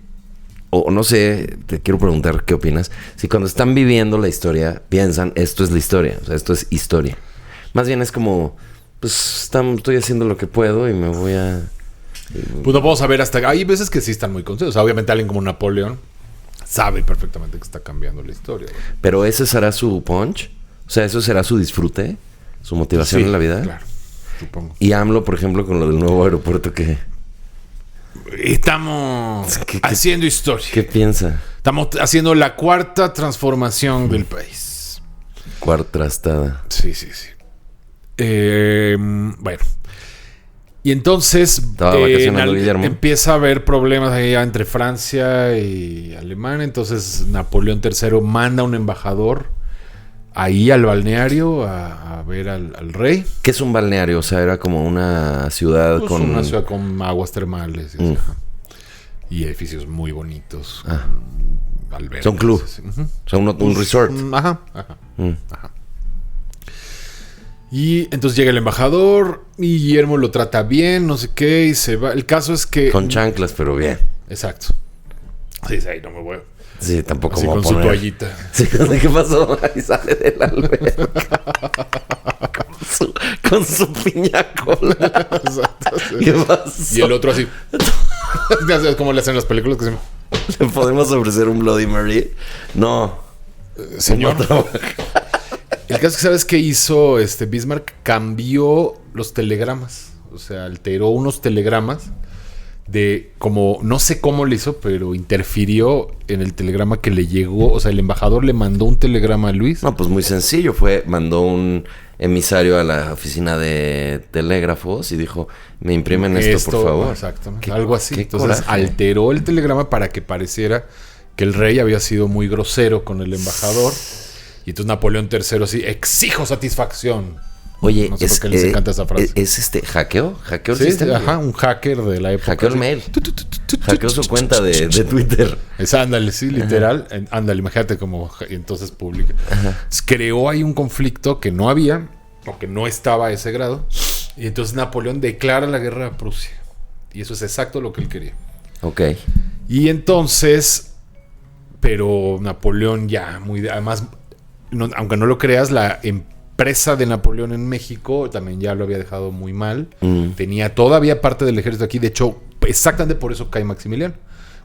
O no sé, te quiero preguntar qué opinas. Si cuando están viviendo la historia piensan, esto es la historia. O sea, esto es historia. Más bien es como... Pues estoy haciendo lo que puedo y me voy a... Pues no puedo saber hasta... Hay veces que sí están muy conscientes. O sea, obviamente alguien como Napoleón sabe perfectamente que está cambiando la historia. ¿No? Pero ese será su punch. O sea, eso será su disfrute. Su motivación Sí, en la vida. Claro, supongo. Y AMLO, por ejemplo, con lo del nuevo aeropuerto, ¿qué Estamos haciendo historia. ¿Qué piensa? Estamos haciendo la cuarta transformación del país. Cuartrastada. Sí. Bueno. Y entonces Estaba vacacionando Guillermo. empieza a haber problemas allá entre Francia y Alemania. Entonces Napoleón III manda un embajador ahí al balneario a ver al rey. ¿Qué es un balneario? O sea, era como una ciudad Pues con... una ciudad con aguas termales y, así, ajá. Y edificios muy bonitos. Con albercas, Son club. así. Ujú. O sea, un resort. Ajá. Y entonces llega el embajador y Guillermo lo trata bien, no sé qué, y se va. El caso es que... Con chanclas, pero bien. Exacto. Sí, ahí no me voy. Sí, tampoco Así me voy con a su poner... toallita. Sí, ¿qué pasó? Ahí sale del alberca. con su piña cola. Exacto, sí. ¿Qué pasó? Y el otro así. Ya sabes cómo le hacen en las películas que se... ¿Le podemos ofrecer un Bloody Mary? No. Señor. No trabaja. El caso es que, ¿sabes qué hizo Bismarck? Cambió los telegramas. O sea, alteró unos telegramas de como... No sé cómo le hizo, pero interfirió en el telegrama que le llegó. O sea, el embajador le mandó un telegrama a Luis. No, pues muy sencillo. Mandó un emisario a la oficina de telégrafos y dijo, me imprimen esto, por favor. Exactamente. Qué- Algo así. qué Entonces coraje. alteró el telegrama para que pareciera que el rey había sido muy grosero con el embajador. Y entonces Napoleón III así, exijo satisfacción. Oye, No sé por qué les encanta esa frase. ¿Es hackeo? ¿Hackeo el Sí, sistema? ajá, un hacker de la época. Hackeó el mail. Hackeó su cuenta de Twitter. Ándale, sí, literal. Ándale, imagínate cómo entonces publica. Entonces, creó ahí un conflicto que no había, o que no estaba a ese grado. Y entonces Napoleón declara la guerra a Prusia. Y eso es exacto lo que él quería. Ok. Y entonces, pero Napoleón ya, además, aunque no lo creas, la empresa de Napoleón en México también ya lo había dejado muy mal. Tenía todavía parte del ejército aquí. De hecho, exactamente por eso cae Maximiliano.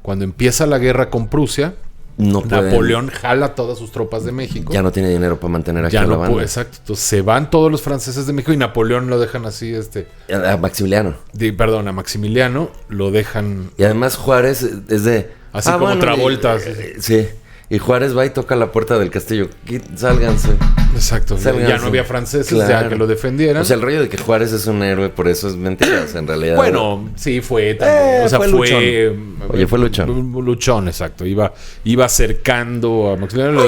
Cuando empieza la guerra con Prusia, No pueden- Napoleón jala todas sus tropas de México. Ya no tiene dinero para mantener aquí Ya a la no banda. puede, exacto. Entonces se van todos los franceses de México y Napoleón lo dejan así, A Maximiliano. perdón, a Maximiliano lo dejan Y además Juárez es de... así como Travolta. Así. Sí. Y Juárez va y toca la puerta del castillo. Sálganse. Exacto. Sálganse. Ya no había franceses Claro. ya que lo defendieran. O sea, el rollo de que Juárez es un héroe, por eso es mentira. O sea, en realidad... Bueno, sí, fue también. O sea, fue fue. Oye, fue luchón. Luchón, exacto. Iba acercando a Maximiliano.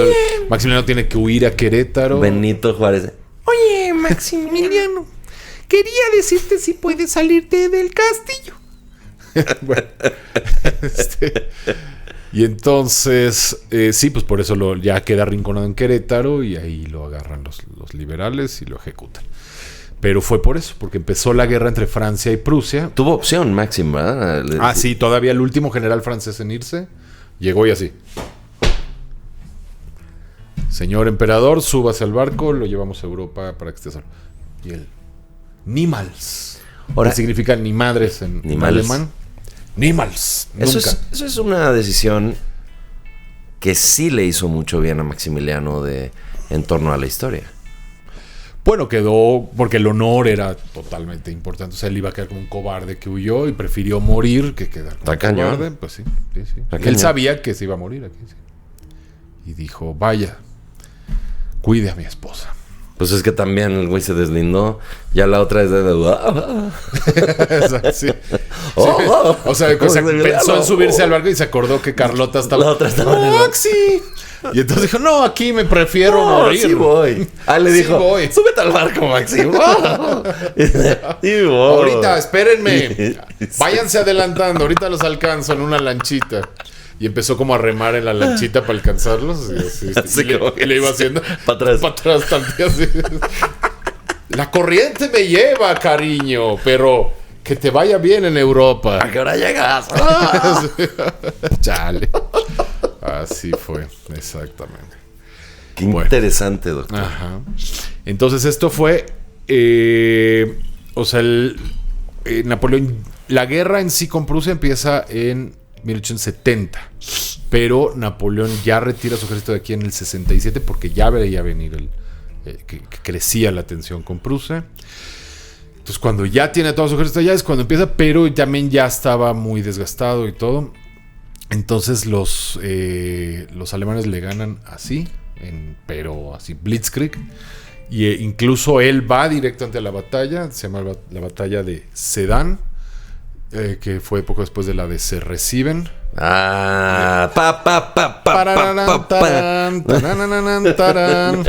Maximiliano tiene que huir a Querétaro. Benito Juárez. Oye, Maximiliano, quería decirte si puedes salirte del castillo. Bueno, y entonces, sí, pues por eso ya queda arrinconado en Querétaro y ahí lo agarran los liberales y lo ejecutan. Pero fue por eso, porque empezó la guerra entre Francia y Prusia. Tuvo opción, Maxim, ¿verdad? Ah, sí, todavía el último general francés en irse llegó y así. Señor emperador, súbase al barco, lo llevamos a Europa para que esté solo. Y él, Niemals. Ahora- ¿Qué significa ni madres en Niemals. alemán? Niemals. Eso Nunca. es una decisión que sí le hizo mucho bien a Maximiliano en torno a la historia. Bueno, quedó porque el honor era totalmente importante. O sea, él iba a quedar como un cobarde que huyó y prefirió morir que quedar como Está un cañón. cobarde. Pues sí. Está Él cañón. sabía que se iba a morir aquí. Sí. Y dijo, vaya, cuide a mi esposa. Pues es que también el güey se deslindó. Ya la otra es de... Exacto, sí. Oh, O sea, pensó en subirse al barco y se acordó que Carlota estaba... La otra estaba en el- ¡Maxi! Y entonces dijo, no, aquí me prefiero No, morir. sí voy. Ah, le Sí dijo, voy. súbete al barco, Maxim. Sí voy. Ahorita, espérenme. Váyanse adelantando. Ahorita los alcanzo en una lanchita. Y empezó como a remar en la lanchita para alcanzarlos. Y, Así como que le iba haciendo pa' atrás. Para atrás también. Así. La corriente me lleva, cariño. Pero que te vaya bien en Europa. ¿A qué hora llegas? Chale. Así fue, exactamente. Qué Bueno. interesante, doctor. Ajá. Entonces esto fue, o sea, Napoleón, la guerra en sí con Prusia empieza en 1870, pero Napoleón ya retira su ejército de aquí en el 67 porque ya veía venir que crecía la tensión con Prusia. Entonces cuando ya tiene todo su ejército allá es cuando empieza, pero también ya estaba muy desgastado y todo. Entonces los alemanes le ganan así, pero así blitzkrieg. Y incluso él va directo ante la batalla, se llama la batalla de Sedan, que fue poco después de la de Se Reciben. Ah, Tararán, tarán, tararán, tarán.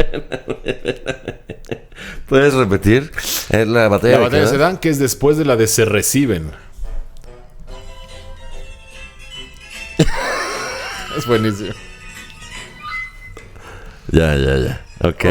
¿Puedes repetir? Es la batalla, La batalla de qué? Sedan, que es después de la de Se Reciben. Es buenísimo. Ya. Ok.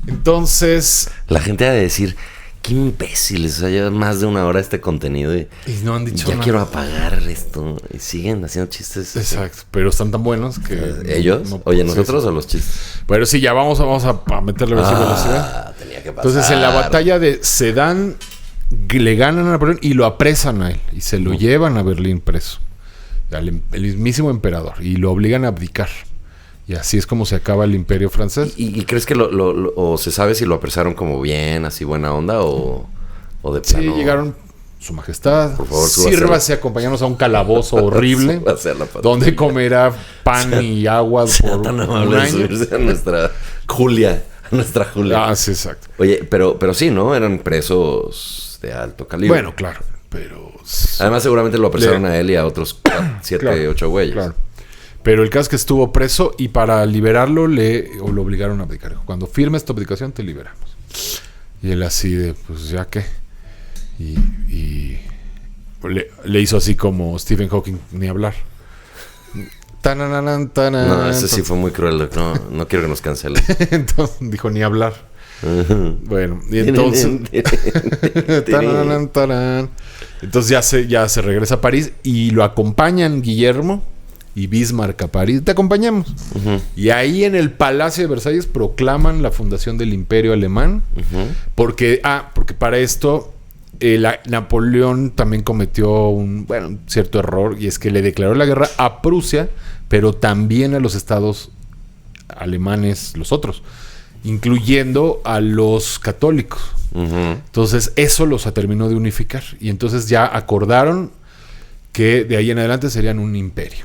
Entonces, La gente ha de decir, qué imbéciles. O sea, lleva más de una hora este contenido y y no han dicho ya nada. quiero apagar esto. Y siguen haciendo chistes. Exacto, pero están tan buenos que... ¿Ellos? no- Oye, sí, ¿nosotros sí. o los chistes? Pero sí, ya vamos a meterle velocidad. Tenía que pasar. Entonces, en la batalla de Sedan le ganan a Napoleón y lo apresan a él. Y se lo llevan a Berlín preso. El mismísimo emperador. Y lo obligan a abdicar. Y así es como se acaba el imperio francés. ¿Y crees que o se sabe si lo apresaron como bien, así buena onda o de Sí, plano? llegaron... Su majestad, Por favor, súbase sírvase a acompañarnos a un calabozo horrible Súbase a la patrulla. donde comerá pan y agua Sea por tan un amable de año. subirse a nuestra Julia. A nuestra Julia. Ah, sí, exacto. Oye, pero sí, ¿no? Eran presos de alto calibre. Bueno, claro, pero... Además, seguramente lo apresaron a él y a otros 7, Claro, 8 güeyes. Claro. Pero el caso es que estuvo preso y para liberarlo lo obligaron a abdicar. Cuando firmes tu abdicación te liberamos. Y él así de, pues ya qué. Y le hizo así como Stephen Hawking, ni hablar. Tananana, tanan. No, ese sí fue muy cruel. No quiero que nos cancelen. Entonces dijo ni hablar. Bueno, y entonces... Tararán, tarán. Entonces ya se regresa a París y lo acompañan Guillermo y Bismarck a París. Te acompañamos. Y ahí en el Palacio de Versalles proclaman la fundación del Imperio Alemán. Porque para esto Napoleón también cometió un cierto error, y es que le declaró la guerra a Prusia, pero también a los estados alemanes, los otros, incluyendo a los católicos. Entonces eso los terminó de unificar, y entonces ya acordaron que de ahí en adelante serían un imperio,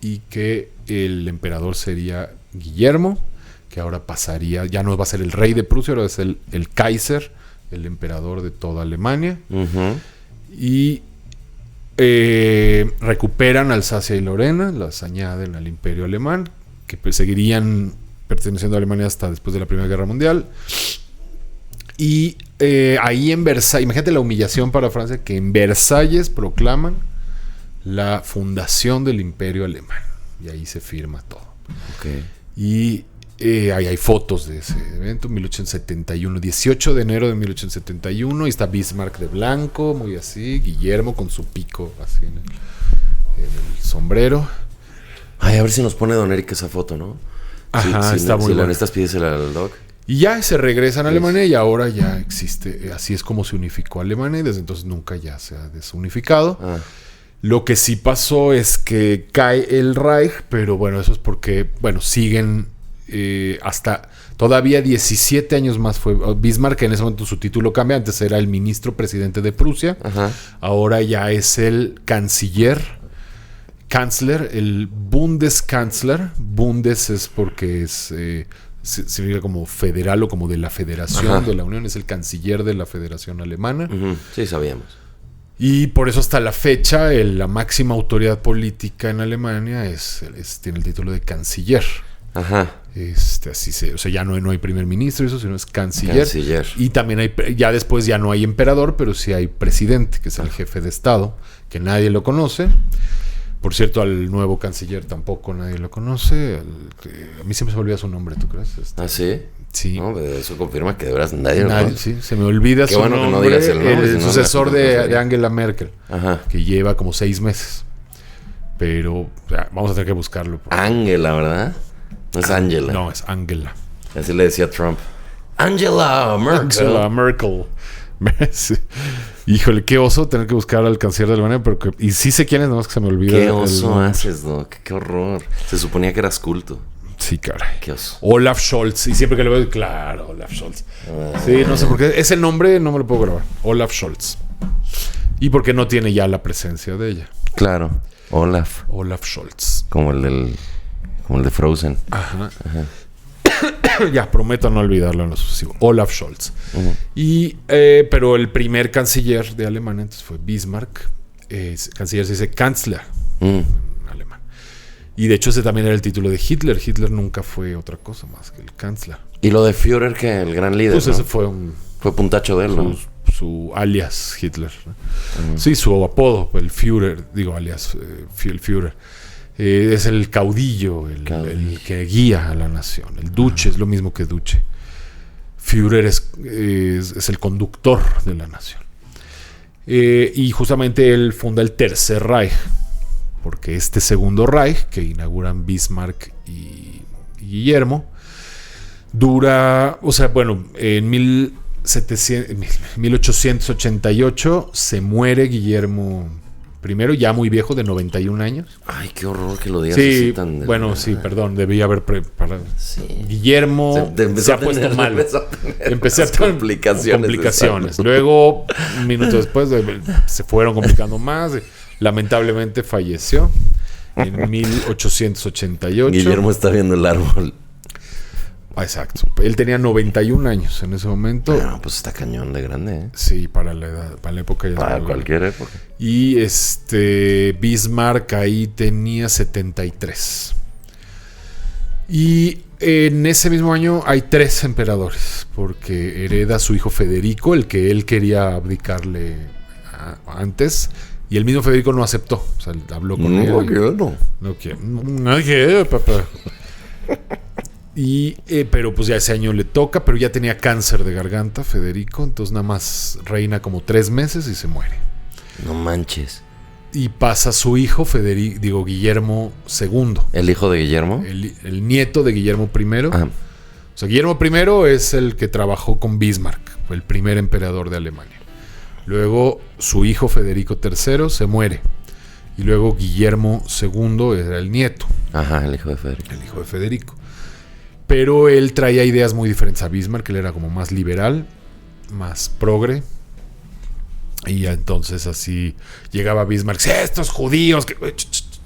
y que el emperador sería Guillermo, que ahora pasaría, ya no va a ser el rey de Prusia, ahora es el Kaiser, el emperador de toda Alemania. Y recuperan Alsacia y Lorena, las añaden al imperio alemán, que seguirían perteneciendo a Alemania hasta después de la Primera Guerra Mundial. Y ahí en Versalles, imagínate la humillación para Francia, que en Versalles proclaman la fundación del Imperio Alemán. Y ahí se firma todo. Ok. Y ahí hay fotos de ese evento, 1871, 18 de enero de 1871. Y está Bismarck de blanco, muy así. Guillermo con su pico así en el sombrero. Ay, a ver si nos pone Don Eric esa foto, ¿no? Ajá, Sí, está muy si la buena. necesitas, pídesela al doc. Y ya se regresan a Alemania y ahora ya existe, así es como se unificó Alemania y desde entonces nunca ya se ha desunificado. Ah. Lo que sí pasó es que cae el Reich, pero bueno, eso es porque, bueno, siguen hasta todavía 17 años más fue Bismarck, en ese momento su título cambia, antes era el ministro presidente de Prusia, Ajá. ahora ya es el canciller, el Bundeskanzler. Bundes es porque es... significa como federal o como de la federación Ajá. de la Unión, es el canciller de la Federación Alemana. Ujú. Sí, sabíamos. Y por eso hasta la fecha la máxima autoridad política en Alemania tiene el título de canciller. Ajá. O sea, ya no hay primer ministro, eso, sino es canciller. Canciller. Y también ya después ya no hay emperador, pero sí hay presidente, que es el jefe de Estado, que nadie lo conoce. Por cierto, al nuevo canciller tampoco nadie lo conoce. A mí siempre se me olvida su nombre, ¿tú crees? ¿Ah, sí? Sí. No, eso confirma que de veras nadie lo conoce. Sí, se me olvida Qué su bueno que no nombre. digas el nombre, si no, sucesor no sabía. de Angela Merkel, Ajá. que lleva como 6 meses. Pero vamos a tener que buscarlo. Ángela, ¿verdad? No es Angela. No, es Angela. Así le decía Trump. Angela Merkel. Angela Merkel. Sí. Híjole, qué oso tener que buscar al canciller de Alemania. Y sí sé quién es, nomás que se me olvida. Qué oso haces, Doc. Qué horror. Se suponía que eras culto. Sí, caray. Qué oso. Olaf Scholz. Y siempre que lo veo, claro, Olaf Scholz. Sí, no sé por qué. Ese nombre no me lo puedo grabar. Olaf Scholz. Y porque no tiene ya la presencia de ella. Claro. Olaf. Olaf Scholz. Como el de Frozen. Ajá. Ya, prometo no olvidarlo en lo sucesivo. Olaf Scholz. Ujú. Y, pero el primer canciller de Alemania entonces fue Bismarck. Canciller se dice Kanzler Mm. en alemán. Y de hecho ese también era el título de Hitler. Hitler nunca fue otra cosa más que el Kanzler. Y lo de Führer, que el gran líder, Pues ¿no? ese fue Fue puntacho de él, ¿no? su alias Hitler, ¿no? Sí, su apodo, el Führer, digo alias, el Führer. Es el caudillo, el que guía a la nación. El duce es lo mismo que duce. Führer es el conductor de la nación. Y justamente él funda el Tercer Reich, porque este segundo Reich, que inauguran Bismarck y Guillermo, dura, o sea, bueno, en 1888 se muere Guillermo I, ya muy viejo, de 91 años. Ay, qué horror que lo digas Sí, así tan... bueno, sí, perdón, debí haber preparado. Sí. Guillermo se ha puesto malo. Empecé a tener complicaciones. Luego, un minuto después, se fueron complicando más. Lamentablemente falleció en 1888. Guillermo está viendo el árbol. Exacto. Él tenía 91 años en ese momento. Bueno, pues está cañón de grande, ¿eh? Sí, para la edad, para la época ya. Para estaba cualquier época. Y Bismarck ahí tenía 73. Y en ese mismo año hay 3 emperadores, porque hereda a su hijo Federico, el que él quería abdicarle antes, y el mismo Federico no aceptó. O sea, habló con él. No. No quiero, papá. Pero pues ya ese año le toca, pero ya tenía cáncer de garganta Federico, entonces nada más reina como 3 meses y se muere. No manches. Y pasa su hijo Guillermo II, ¿El hijo de Guillermo? el nieto de Guillermo I. Ah, O sea, Guillermo I es el que trabajó con Bismarck, fue el primer emperador de Alemania. Luego su hijo Federico III se muere. Y luego Guillermo II era el nieto, ajá, el hijo de Federico. el hijo de Federico. Pero él traía ideas muy diferentes a Bismarck. Él era como más liberal, más progre. Y entonces así llegaba Bismarck. Estos judíos que...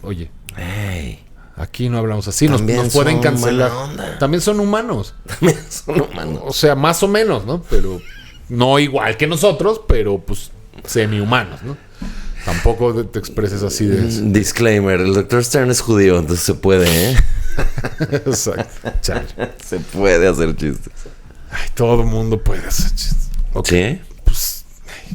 Oye, Ey, aquí no hablamos así. Nos También pueden son cancelar. buena onda. También son humanos. también son humanos. O sea, más o menos, ¿no? Pero no igual que nosotros, pero pues semi-humanos, ¿no? Tampoco te expreses así de... Disclaimer, el Dr. Stern es judío, entonces se puede, ¿eh? Exacto. Chale. Se puede hacer chistes. Ay, todo el mundo puede hacer chistes. Ok. Pues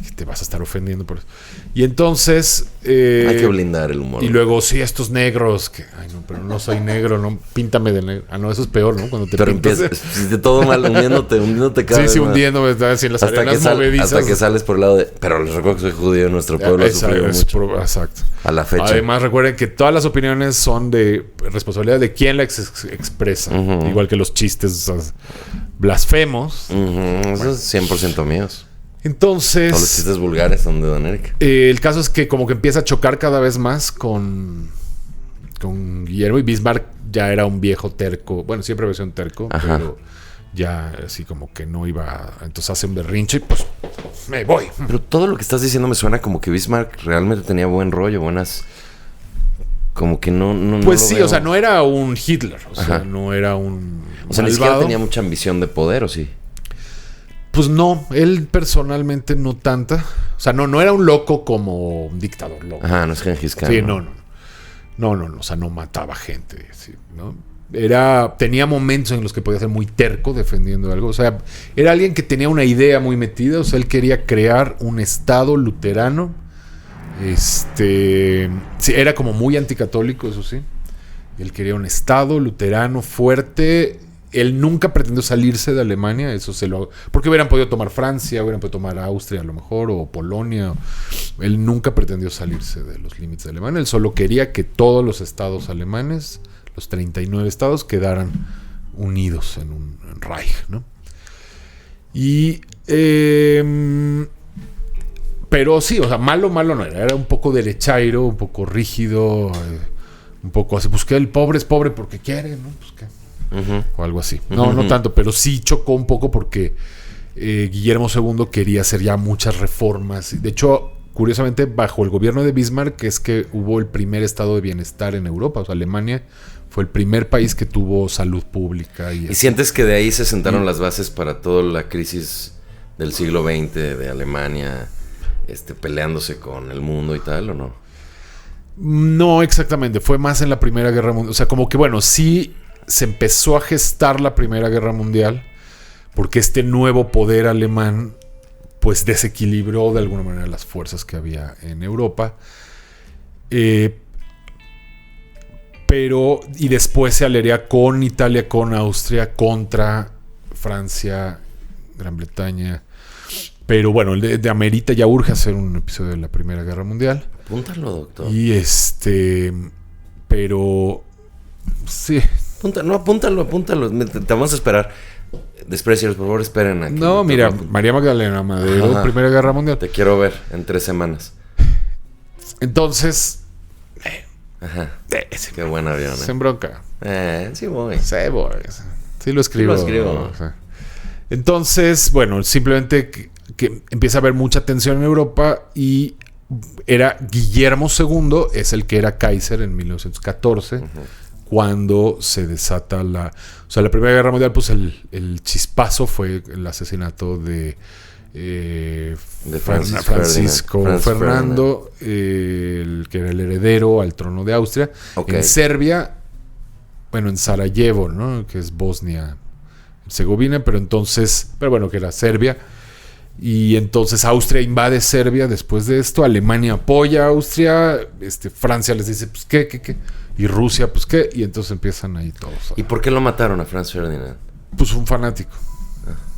que te vas a estar ofendiendo por eso. Y entonces... Hay que blindar el humor. Y luego, sí, estos negros, que, ay, no, pero no soy negro, no, píntame de negro. Ah, no, eso es peor, ¿no? Cuando te Pero pintas. empiezas de todo mal, hundiéndote cada Sí, vez sí, más. hundiéndome así en las arenas movedizas. Hasta que sales por el lado de... Pero les recuerdo que soy judío en nuestro pueblo. Ha sufrido mucho. Exacto. A la fecha. Además, recuerden que todas las opiniones son de responsabilidad de quien las expresa. Igual que los chistes blasfemos. Eso es 100% míos. Entonces... Todos los chistes vulgares son de Don Eric. El caso es que como que empieza a chocar cada vez más con Guillermo, y Bismarck ya era un viejo terco. Bueno, siempre había sido un terco, Ajá. pero ya así como que no iba. Entonces hace un berrinche y pues me voy. Pero todo lo que estás diciendo me suena como que Bismarck realmente tenía buen rollo, buenas... Como que no Pues lo sí, veo. o sea, no era un Hitler. O sea, Ajá. no era un O sea, ni siquiera malvado. tenía mucha ambición de poder, ¿o sí? Pues no, él personalmente no tanta. O sea, no era un loco como un dictador loco. Ajá, no es Gengis Khan. Sí, no. O sea, no mataba gente, sí, ¿no? Tenía momentos en los que podía ser muy terco defendiendo algo. O sea, era alguien que tenía una idea muy metida. O sea, él quería crear un estado luterano. Sí, era como muy anticatólico, eso sí. Él quería un estado luterano fuerte. Él nunca pretendió salirse de Alemania, porque hubieran podido tomar Francia, hubieran podido tomar Austria a lo mejor, o Polonia. Él nunca pretendió salirse de los límites de Alemania. Él solo quería que todos los estados alemanes, los 39 estados, quedaran unidos en un Reich, ¿no? Y pero sí, o sea, malo no era un poco derechairo, un poco rígido, un poco así, pues que el pobre es pobre porque quiere, ¿no? Pues que o algo así. No tanto, pero sí chocó un poco porque Guillermo II quería hacer ya muchas reformas. De hecho, curiosamente, bajo el gobierno de Bismarck es que hubo el primer estado de bienestar en Europa. O sea, Alemania fue el primer país que tuvo salud pública. ¿Y sientes que de ahí se sentaron las bases para toda la crisis del siglo XX de Alemania, peleándose con el mundo y tal, o no? No exactamente, fue más en la Primera Guerra Mundial. O sea, como que bueno, sí se empezó a gestar la Primera Guerra Mundial porque este nuevo poder alemán pues desequilibró de alguna manera las fuerzas que había en Europa. Pero y después se aliaría con Italia, con Austria contra Francia, Gran Bretaña. Pero bueno, el de amerita, ya urge hacer un episodio de la Primera Guerra Mundial. Apúntalo, doctor. Y pero sí. Apúntalo. Te vamos a esperar. Desprecios, por favor, esperen aquí. No, mira, María Magdalena Madero, Ajá. Primera Guerra Mundial. Te quiero ver en 3 semanas. Entonces, Qué buen avión, se embronca. Sí voy. Sí lo escribo. O sea. Entonces, bueno, simplemente que empieza a haber mucha tensión en Europa y era Guillermo II, es el que era Kaiser en 1914, cuando se desata la Primera Guerra Mundial. Pues el chispazo fue el asesinato de Francisco Fernando, el que era el heredero al trono de Austria, en Serbia, bueno, en Sarajevo, ¿no? Que es Bosnia-Herzegovina, pero bueno, que era Serbia. Y entonces Austria invade Serbia después de esto, Alemania apoya a Austria, Francia les dice, pues ¿qué? Y Rusia, pues ¿qué? Y entonces empiezan ahí todos. ¿Y por qué lo mataron a Franz Ferdinand? Pues un fanático.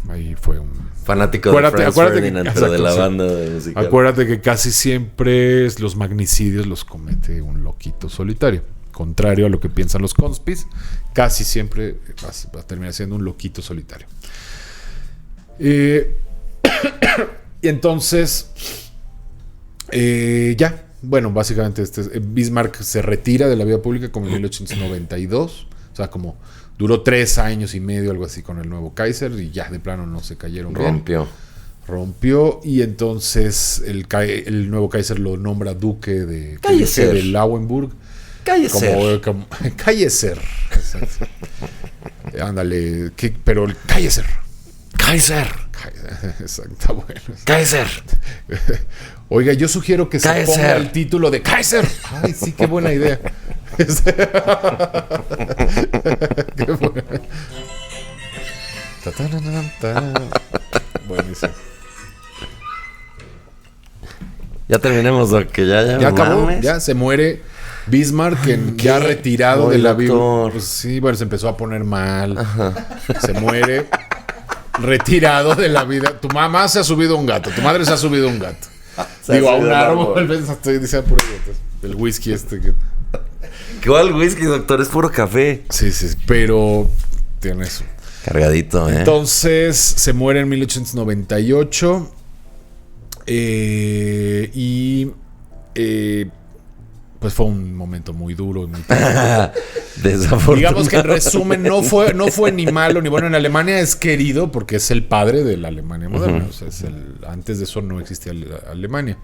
Ahí fue un fanático de Franz Ferdinand, pero de la banda musical. Acuérdate que casi siempre los magnicidios los comete un loquito solitario. Contrario a lo que piensan los conspis, casi siempre va a terminar siendo un loquito solitario. Y entonces, ya, bueno, básicamente Bismarck se retira de la vida pública como en 1892. O sea, como duró 3 años y medio, algo así, con el nuevo Kaiser, y ya de plano no se cayeron bien. Rompió, y entonces el nuevo Kaiser lo nombra duque de Lauenburg. Kaiser. Kaiser. Ándale, pero el Kaiser. Exacto, bueno. Kaiser. Oiga, yo sugiero que se ponga el título de Kaiser. Ay, sí, qué buena idea. Qué buena. Buenísimo. Ya terminemos, Doc, que ya Ya acabó, mames. ya se muere Bismarck, ¿qué? ya retirado Ay, de la vida. doctor. Pues sí, bueno, se empezó a poner mal. Se muere retirado de la vida. Tu mamá se ha subido a un gato, tu madre se ha subido a un gato. Se ha Digo, a un subido al árbol. árbol. Dice puro gato. El whisky que... ¿Cuál whisky, doctor? Es puro café. Sí, pero tiene eso. Cargadito, ¿eh? Entonces se muere en 1898 pues fue un momento muy duro y muy Desafortunado. digamos que en resumen no fue ni malo ni bueno. En Alemania es querido porque es el padre de la Alemania moderna. O sea, antes de eso no existía Alemania.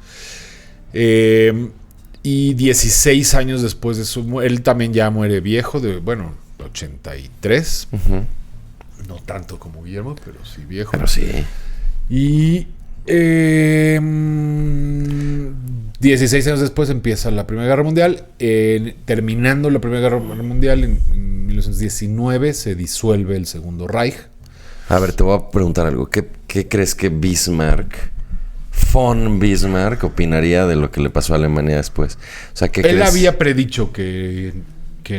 Y 16 años después de su él también ya muere viejo, de 83. No tanto como Guillermo, pero sí viejo. Pero sí. Y 16 años después empieza la Primera Guerra Mundial. Terminando la Primera Guerra Mundial, en 1919 se disuelve el Segundo Reich. A ver, te voy a preguntar algo. ¿Qué crees que von Bismarck opinaría de lo que le pasó a Alemania después? O sea, ¿qué Él crees? había predicho que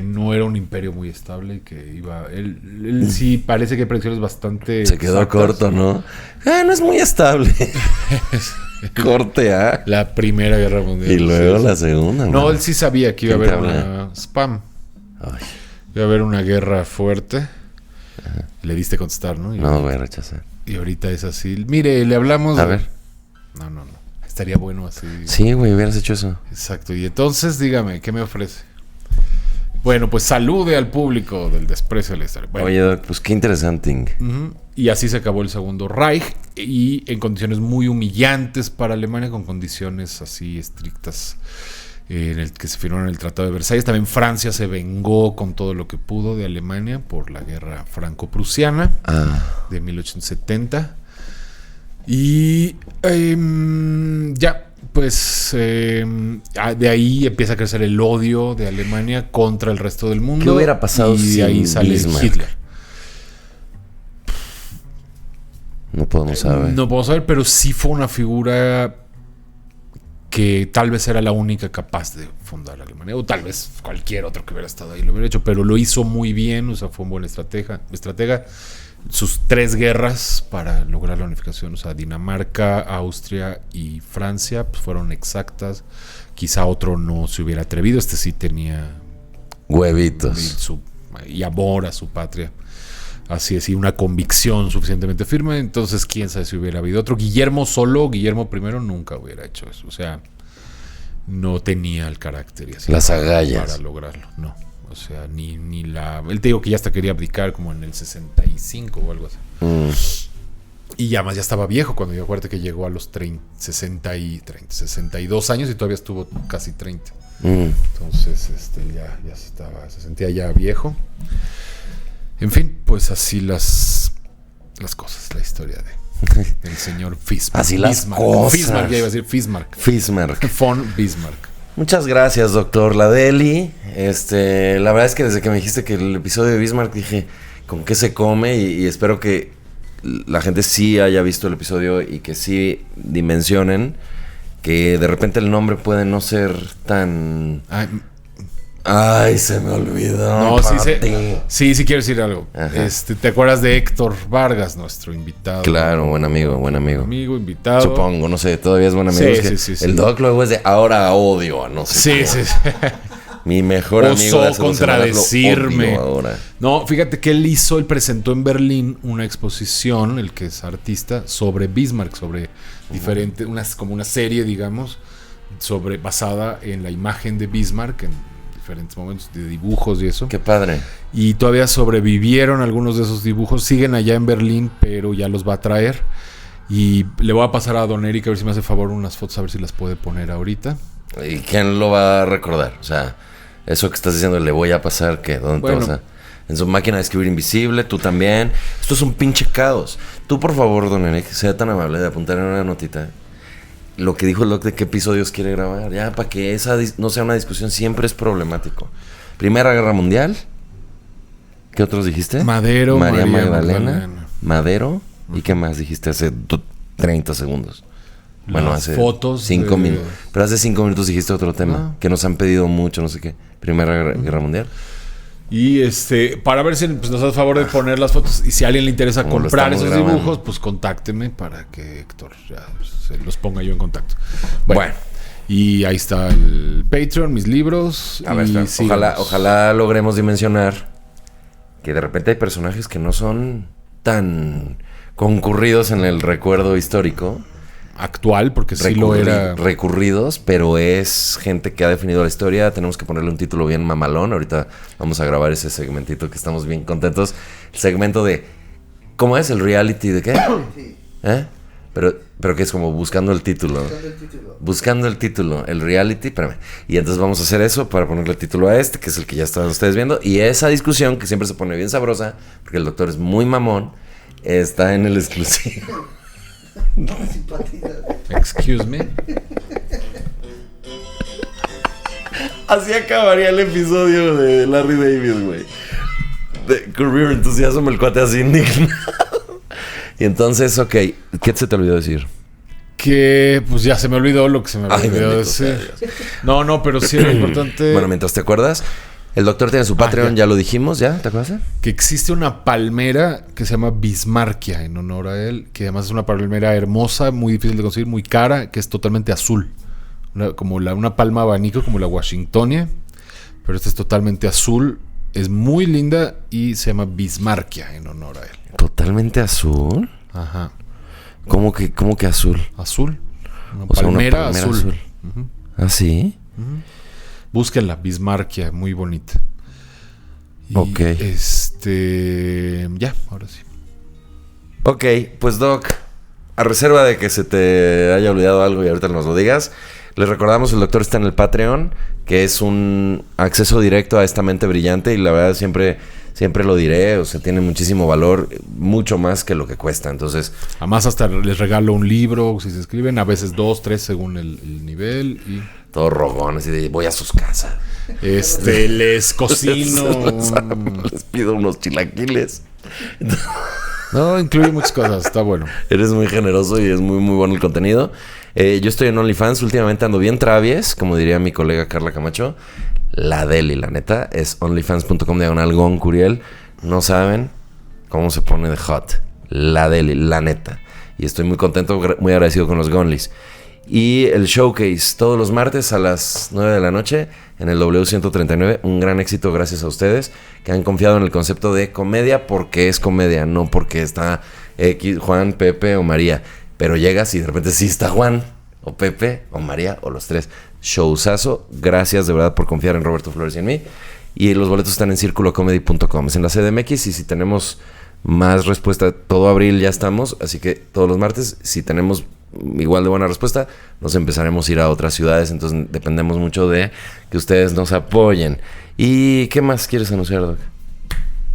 no era un imperio muy estable y que iba... Él sí parece que predicciones bastante... Se quedó exactas. corto, ¿no? No es muy estable. Corte A. La Primera Guerra Mundial. Y luego Sí, la sí. segunda. No, man. él sí sabía que iba a ¿Quién haber te habla? una spam. Ay, Iba a haber una guerra fuerte. Le diste contestar, ¿no? no voy a rechazar. Y ahorita es así. Mire, le hablamos... A ver. No. Estaría bueno así. Sí, güey, hubieras hecho eso. Exacto. Y entonces, dígame, ¿qué me ofrece? Bueno, pues salude al público del desprecio de la historia. Bueno, Oye, Doc, pues qué interesante. y así se acabó el Segundo Reich y en condiciones muy humillantes para Alemania, con condiciones así estrictas en el que se firmaron el Tratado de Versalles. También Francia se vengó con todo lo que pudo de Alemania por la guerra franco-prusiana de 1870. Y ya, pues de ahí empieza a crecer el odio de Alemania contra el resto del mundo. ¿Qué hubiera pasado y de sin ahí sale Bismarck? Hitler. No podemos saber. No podemos saber, pero sí fue una figura que tal vez era la única capaz de fundar la Alemania, o tal vez cualquier otro que hubiera estado ahí lo hubiera hecho, pero lo hizo muy bien. O sea, fue un buen estratega. Sus 3 guerras para lograr la unificación, o sea, Dinamarca, Austria y Francia, pues fueron exactas. Quizá otro no se hubiera atrevido. Este sí tenía Huevitos. y amor a su patria. Así es, y una convicción suficientemente firme. Entonces, quién sabe si hubiera habido otro. Guillermo I nunca hubiera hecho eso. O sea, no tenía el carácter y así Las agallas. para lograrlo. No. O sea, ni la... Él te digo que ya hasta quería abdicar como en el 65 o algo así. Y ya más ya estaba viejo cuando yo acuerdo que llegó a los 62 años y todavía estuvo casi 30. Entonces, ya se sentía ya viejo. En fin, pues así las cosas, la historia del señor Bismarck. Así las Bismarck. cosas. Bismarck, ya iba a decir Bismarck. Bismarck. Von Bismarck. Muchas gracias, doctor Ladeli. La verdad es que desde que me dijiste que el episodio de Bismarck dije, ¿con qué se come? Y espero que la gente sí haya visto el episodio y que sí dimensionen que de repente el nombre puede no ser tan... Ay, se me olvidó. No, papi. sí quiero decir algo. Ajá. ¿Te acuerdas de Héctor Vargas, nuestro invitado? Claro, buen amigo. Amigo, invitado. Supongo, no sé, todavía es buen amigo. Sí, Es que sí. El doc luego es de ahora odio a no sé Sí, cómo. sí. Mi mejor amigo de hace 2 semanas lo contradecirme. odio ahora. No, fíjate que él presentó en Berlín una exposición, el que es artista, sobre Bismarck, sobre diferentes, como una serie, digamos, basada en la imagen de Bismarck, en diferentes momentos de dibujos y eso. Qué padre. Y todavía sobrevivieron algunos de esos dibujos. Siguen allá en Berlín, pero ya los va a traer. Y le voy a pasar a Don Eric a ver si me hace favor unas fotos, a ver si las puede poner ahorita. ¿Y quién lo va a recordar? O sea, eso que estás diciendo, le voy a pasar, ¿qué? ¿Dónde Bueno. te vas a...? En su máquina de escribir invisible, tú también. Esto es un pinche caos. Tú, por favor, Don Eric, sea tan amable de apuntar en una notita lo que dijo el doc de qué episodios quiere grabar. Ya, para que esa no sea una discusión, siempre es problemático. Primera Guerra Mundial. ¿Qué otros dijiste? Madero, María María Magdalena. Magdalena. Madero. ¿Y qué más dijiste hace 30 segundos? Bueno, Las hace fotos 5 de- minutos. Pero hace 5 minutos dijiste otro tema que nos han pedido mucho, no sé qué. Primera Guerra Mundial. Y para ver si pues, nos hace favor de poner las fotos. Y si a alguien le interesa Como lo comprar estamos esos grabando. dibujos, pues contácteme para que Héctor ya se los ponga yo en contacto. Bueno. Y ahí está el Patreon, mis libros. A ver, y espera, síganos. ojalá logremos dimensionar que de repente hay personajes que no son tan concurridos en el recuerdo histórico. Actual, porque sí lo era. Recurridos, pero es gente que ha definido la historia. Tenemos que ponerle un título bien mamalón. Ahorita vamos a grabar ese segmentito que estamos bien contentos. El segmento de... ¿Cómo es? ¿El reality de qué? ¿Eh? Pero que es como buscando el título. Buscando el título. El reality, espérame. Y entonces vamos a hacer eso para ponerle el título a este, que es el que ya están ustedes viendo. Y esa discusión, que siempre se pone bien sabrosa, porque el doctor es muy mamón, está en el exclusivo. Excuse me. Así acabaría el episodio de Larry David, güey. De Career Enthusiasm, el cuate así indignado. Y entonces, ok, ¿qué se te olvidó decir? Que pues ya se me olvidó lo que se me Ay, olvidó bendito sea decir. No, pero sí era importante. Bueno, mientras te acuerdas, el doctor tiene su Patreon, ya lo dijimos, ¿ya? ¿Te acuerdas? Que existe una palmera que se llama Bismarckia en honor a él, que además es una palmera hermosa, muy difícil de conseguir, muy cara, que es totalmente azul. Una palma abanico como la Washingtonia, pero esta es totalmente azul, es muy linda y se llama Bismarckia en honor a él. Totalmente azul. Ajá. ¿Cómo que azul? Azul. Una O sea, una palmera, palmera azul. azul. ¿Ah, sí? Búsquenla, Bismarckia, muy bonita. Y Ok. ya, ahora sí. Ok, pues Doc, a reserva de que se te haya olvidado algo y ahorita nos lo digas, les recordamos, el doctor está en el Patreon, que es un acceso directo a esta mente brillante y la verdad siempre lo diré, o sea, tiene muchísimo valor, mucho más que lo que cuesta, entonces... Además hasta les regalo un libro si se escriben, a veces 2, 3 según el nivel y... Todo rogón, así de voy a sus casas. les cocino. Les pido unos chilaquiles. No, incluye muchas cosas, está bueno. Eres muy generoso y es muy, muy bueno el contenido. Yo estoy en OnlyFans, últimamente ando bien travies, como diría mi colega Carla Camacho. La deli, la neta, es onlyfans.com/goncuriel. No saben cómo se pone de hot. La deli, la neta. Y estoy muy contento, muy agradecido con los Gonlis. Y el showcase todos los martes a las 9 de la noche en el W139. Un gran éxito gracias a ustedes que han confiado en el concepto de comedia porque es comedia, no porque está X, Juan, Pepe o María. Pero llegas y de repente sí está Juan o Pepe o María o los tres. Showzazo. Gracias de verdad por confiar en Roberto Flores y en mí. Y los boletos están en circulocomedy.com. Es en la CDMX y si tenemos más respuesta, todo abril ya estamos. Así que todos los martes, si tenemos igual de buena respuesta, nos empezaremos a ir a otras ciudades. Entonces dependemos mucho de que ustedes nos apoyen. ¿Y qué más quieres anunciar, Doc?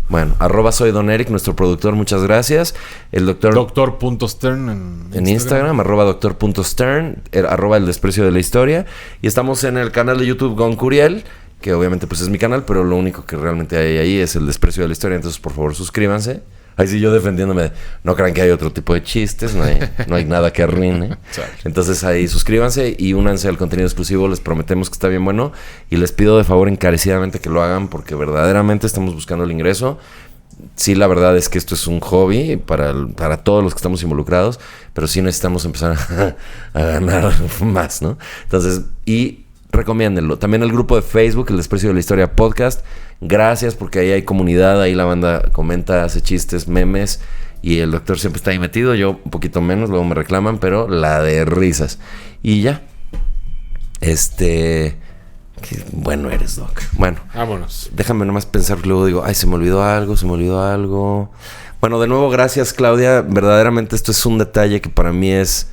Bueno, @soy Don Eric, nuestro productor, muchas gracias. El doctor... Doctor.stern en Instagram, @doctor.stern, el desprecio de la historia. Y estamos en el canal de YouTube Goncuriel, que obviamente pues es mi canal, pero lo único que realmente hay ahí es el desprecio de la historia. Entonces, por favor, suscríbanse. Ahí sí yo defendiéndome. No crean que hay otro tipo de chistes, no hay nada que arruine. Entonces ahí suscríbanse y únanse al contenido exclusivo. Les prometemos que está bien bueno. Y les pido de favor encarecidamente que lo hagan porque verdaderamente estamos buscando el ingreso. Sí, la verdad es que esto es un hobby para todos los que estamos involucrados, pero sí necesitamos empezar a ganar más, ¿no? Entonces, y recomiéndenlo. También el grupo de Facebook, El Desprecio de la Historia Podcast. Gracias porque ahí hay comunidad, ahí la banda comenta, hace chistes, memes y el doctor siempre está ahí metido. Yo un poquito menos, luego me reclaman, pero la de risas. Y ya. Qué bueno eres, Doc. Bueno, Vámonos. déjame nomás pensar, luego digo, ay, se me olvidó algo. Bueno, de nuevo, gracias, Claudia. Verdaderamente esto es un detalle que para mí es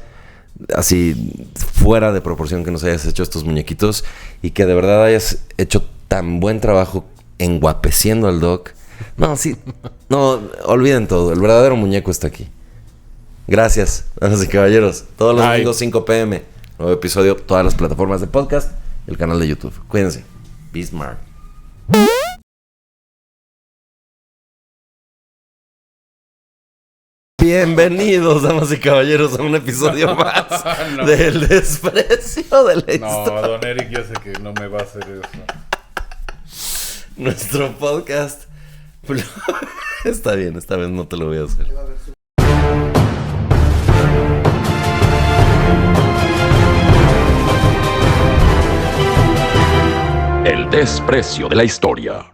así fuera de proporción que nos hayas hecho estos muñequitos y que de verdad hayas hecho tan buen trabajo enguapeciendo al Doc. No, sí, no, olviden todo. El verdadero muñeco está aquí. Gracias, damas y caballeros. Todos los domingos 5 p.m. Nuevo episodio, todas las plataformas de podcast y el canal de YouTube. Cuídense. Be smart. Bienvenidos, damas y caballeros, a un episodio más No. del desprecio de la No, historia. don Eric, yo sé que no me va a hacer eso. Nuestro podcast. Está bien, esta vez no te lo voy a hacer. El desprecio de la historia.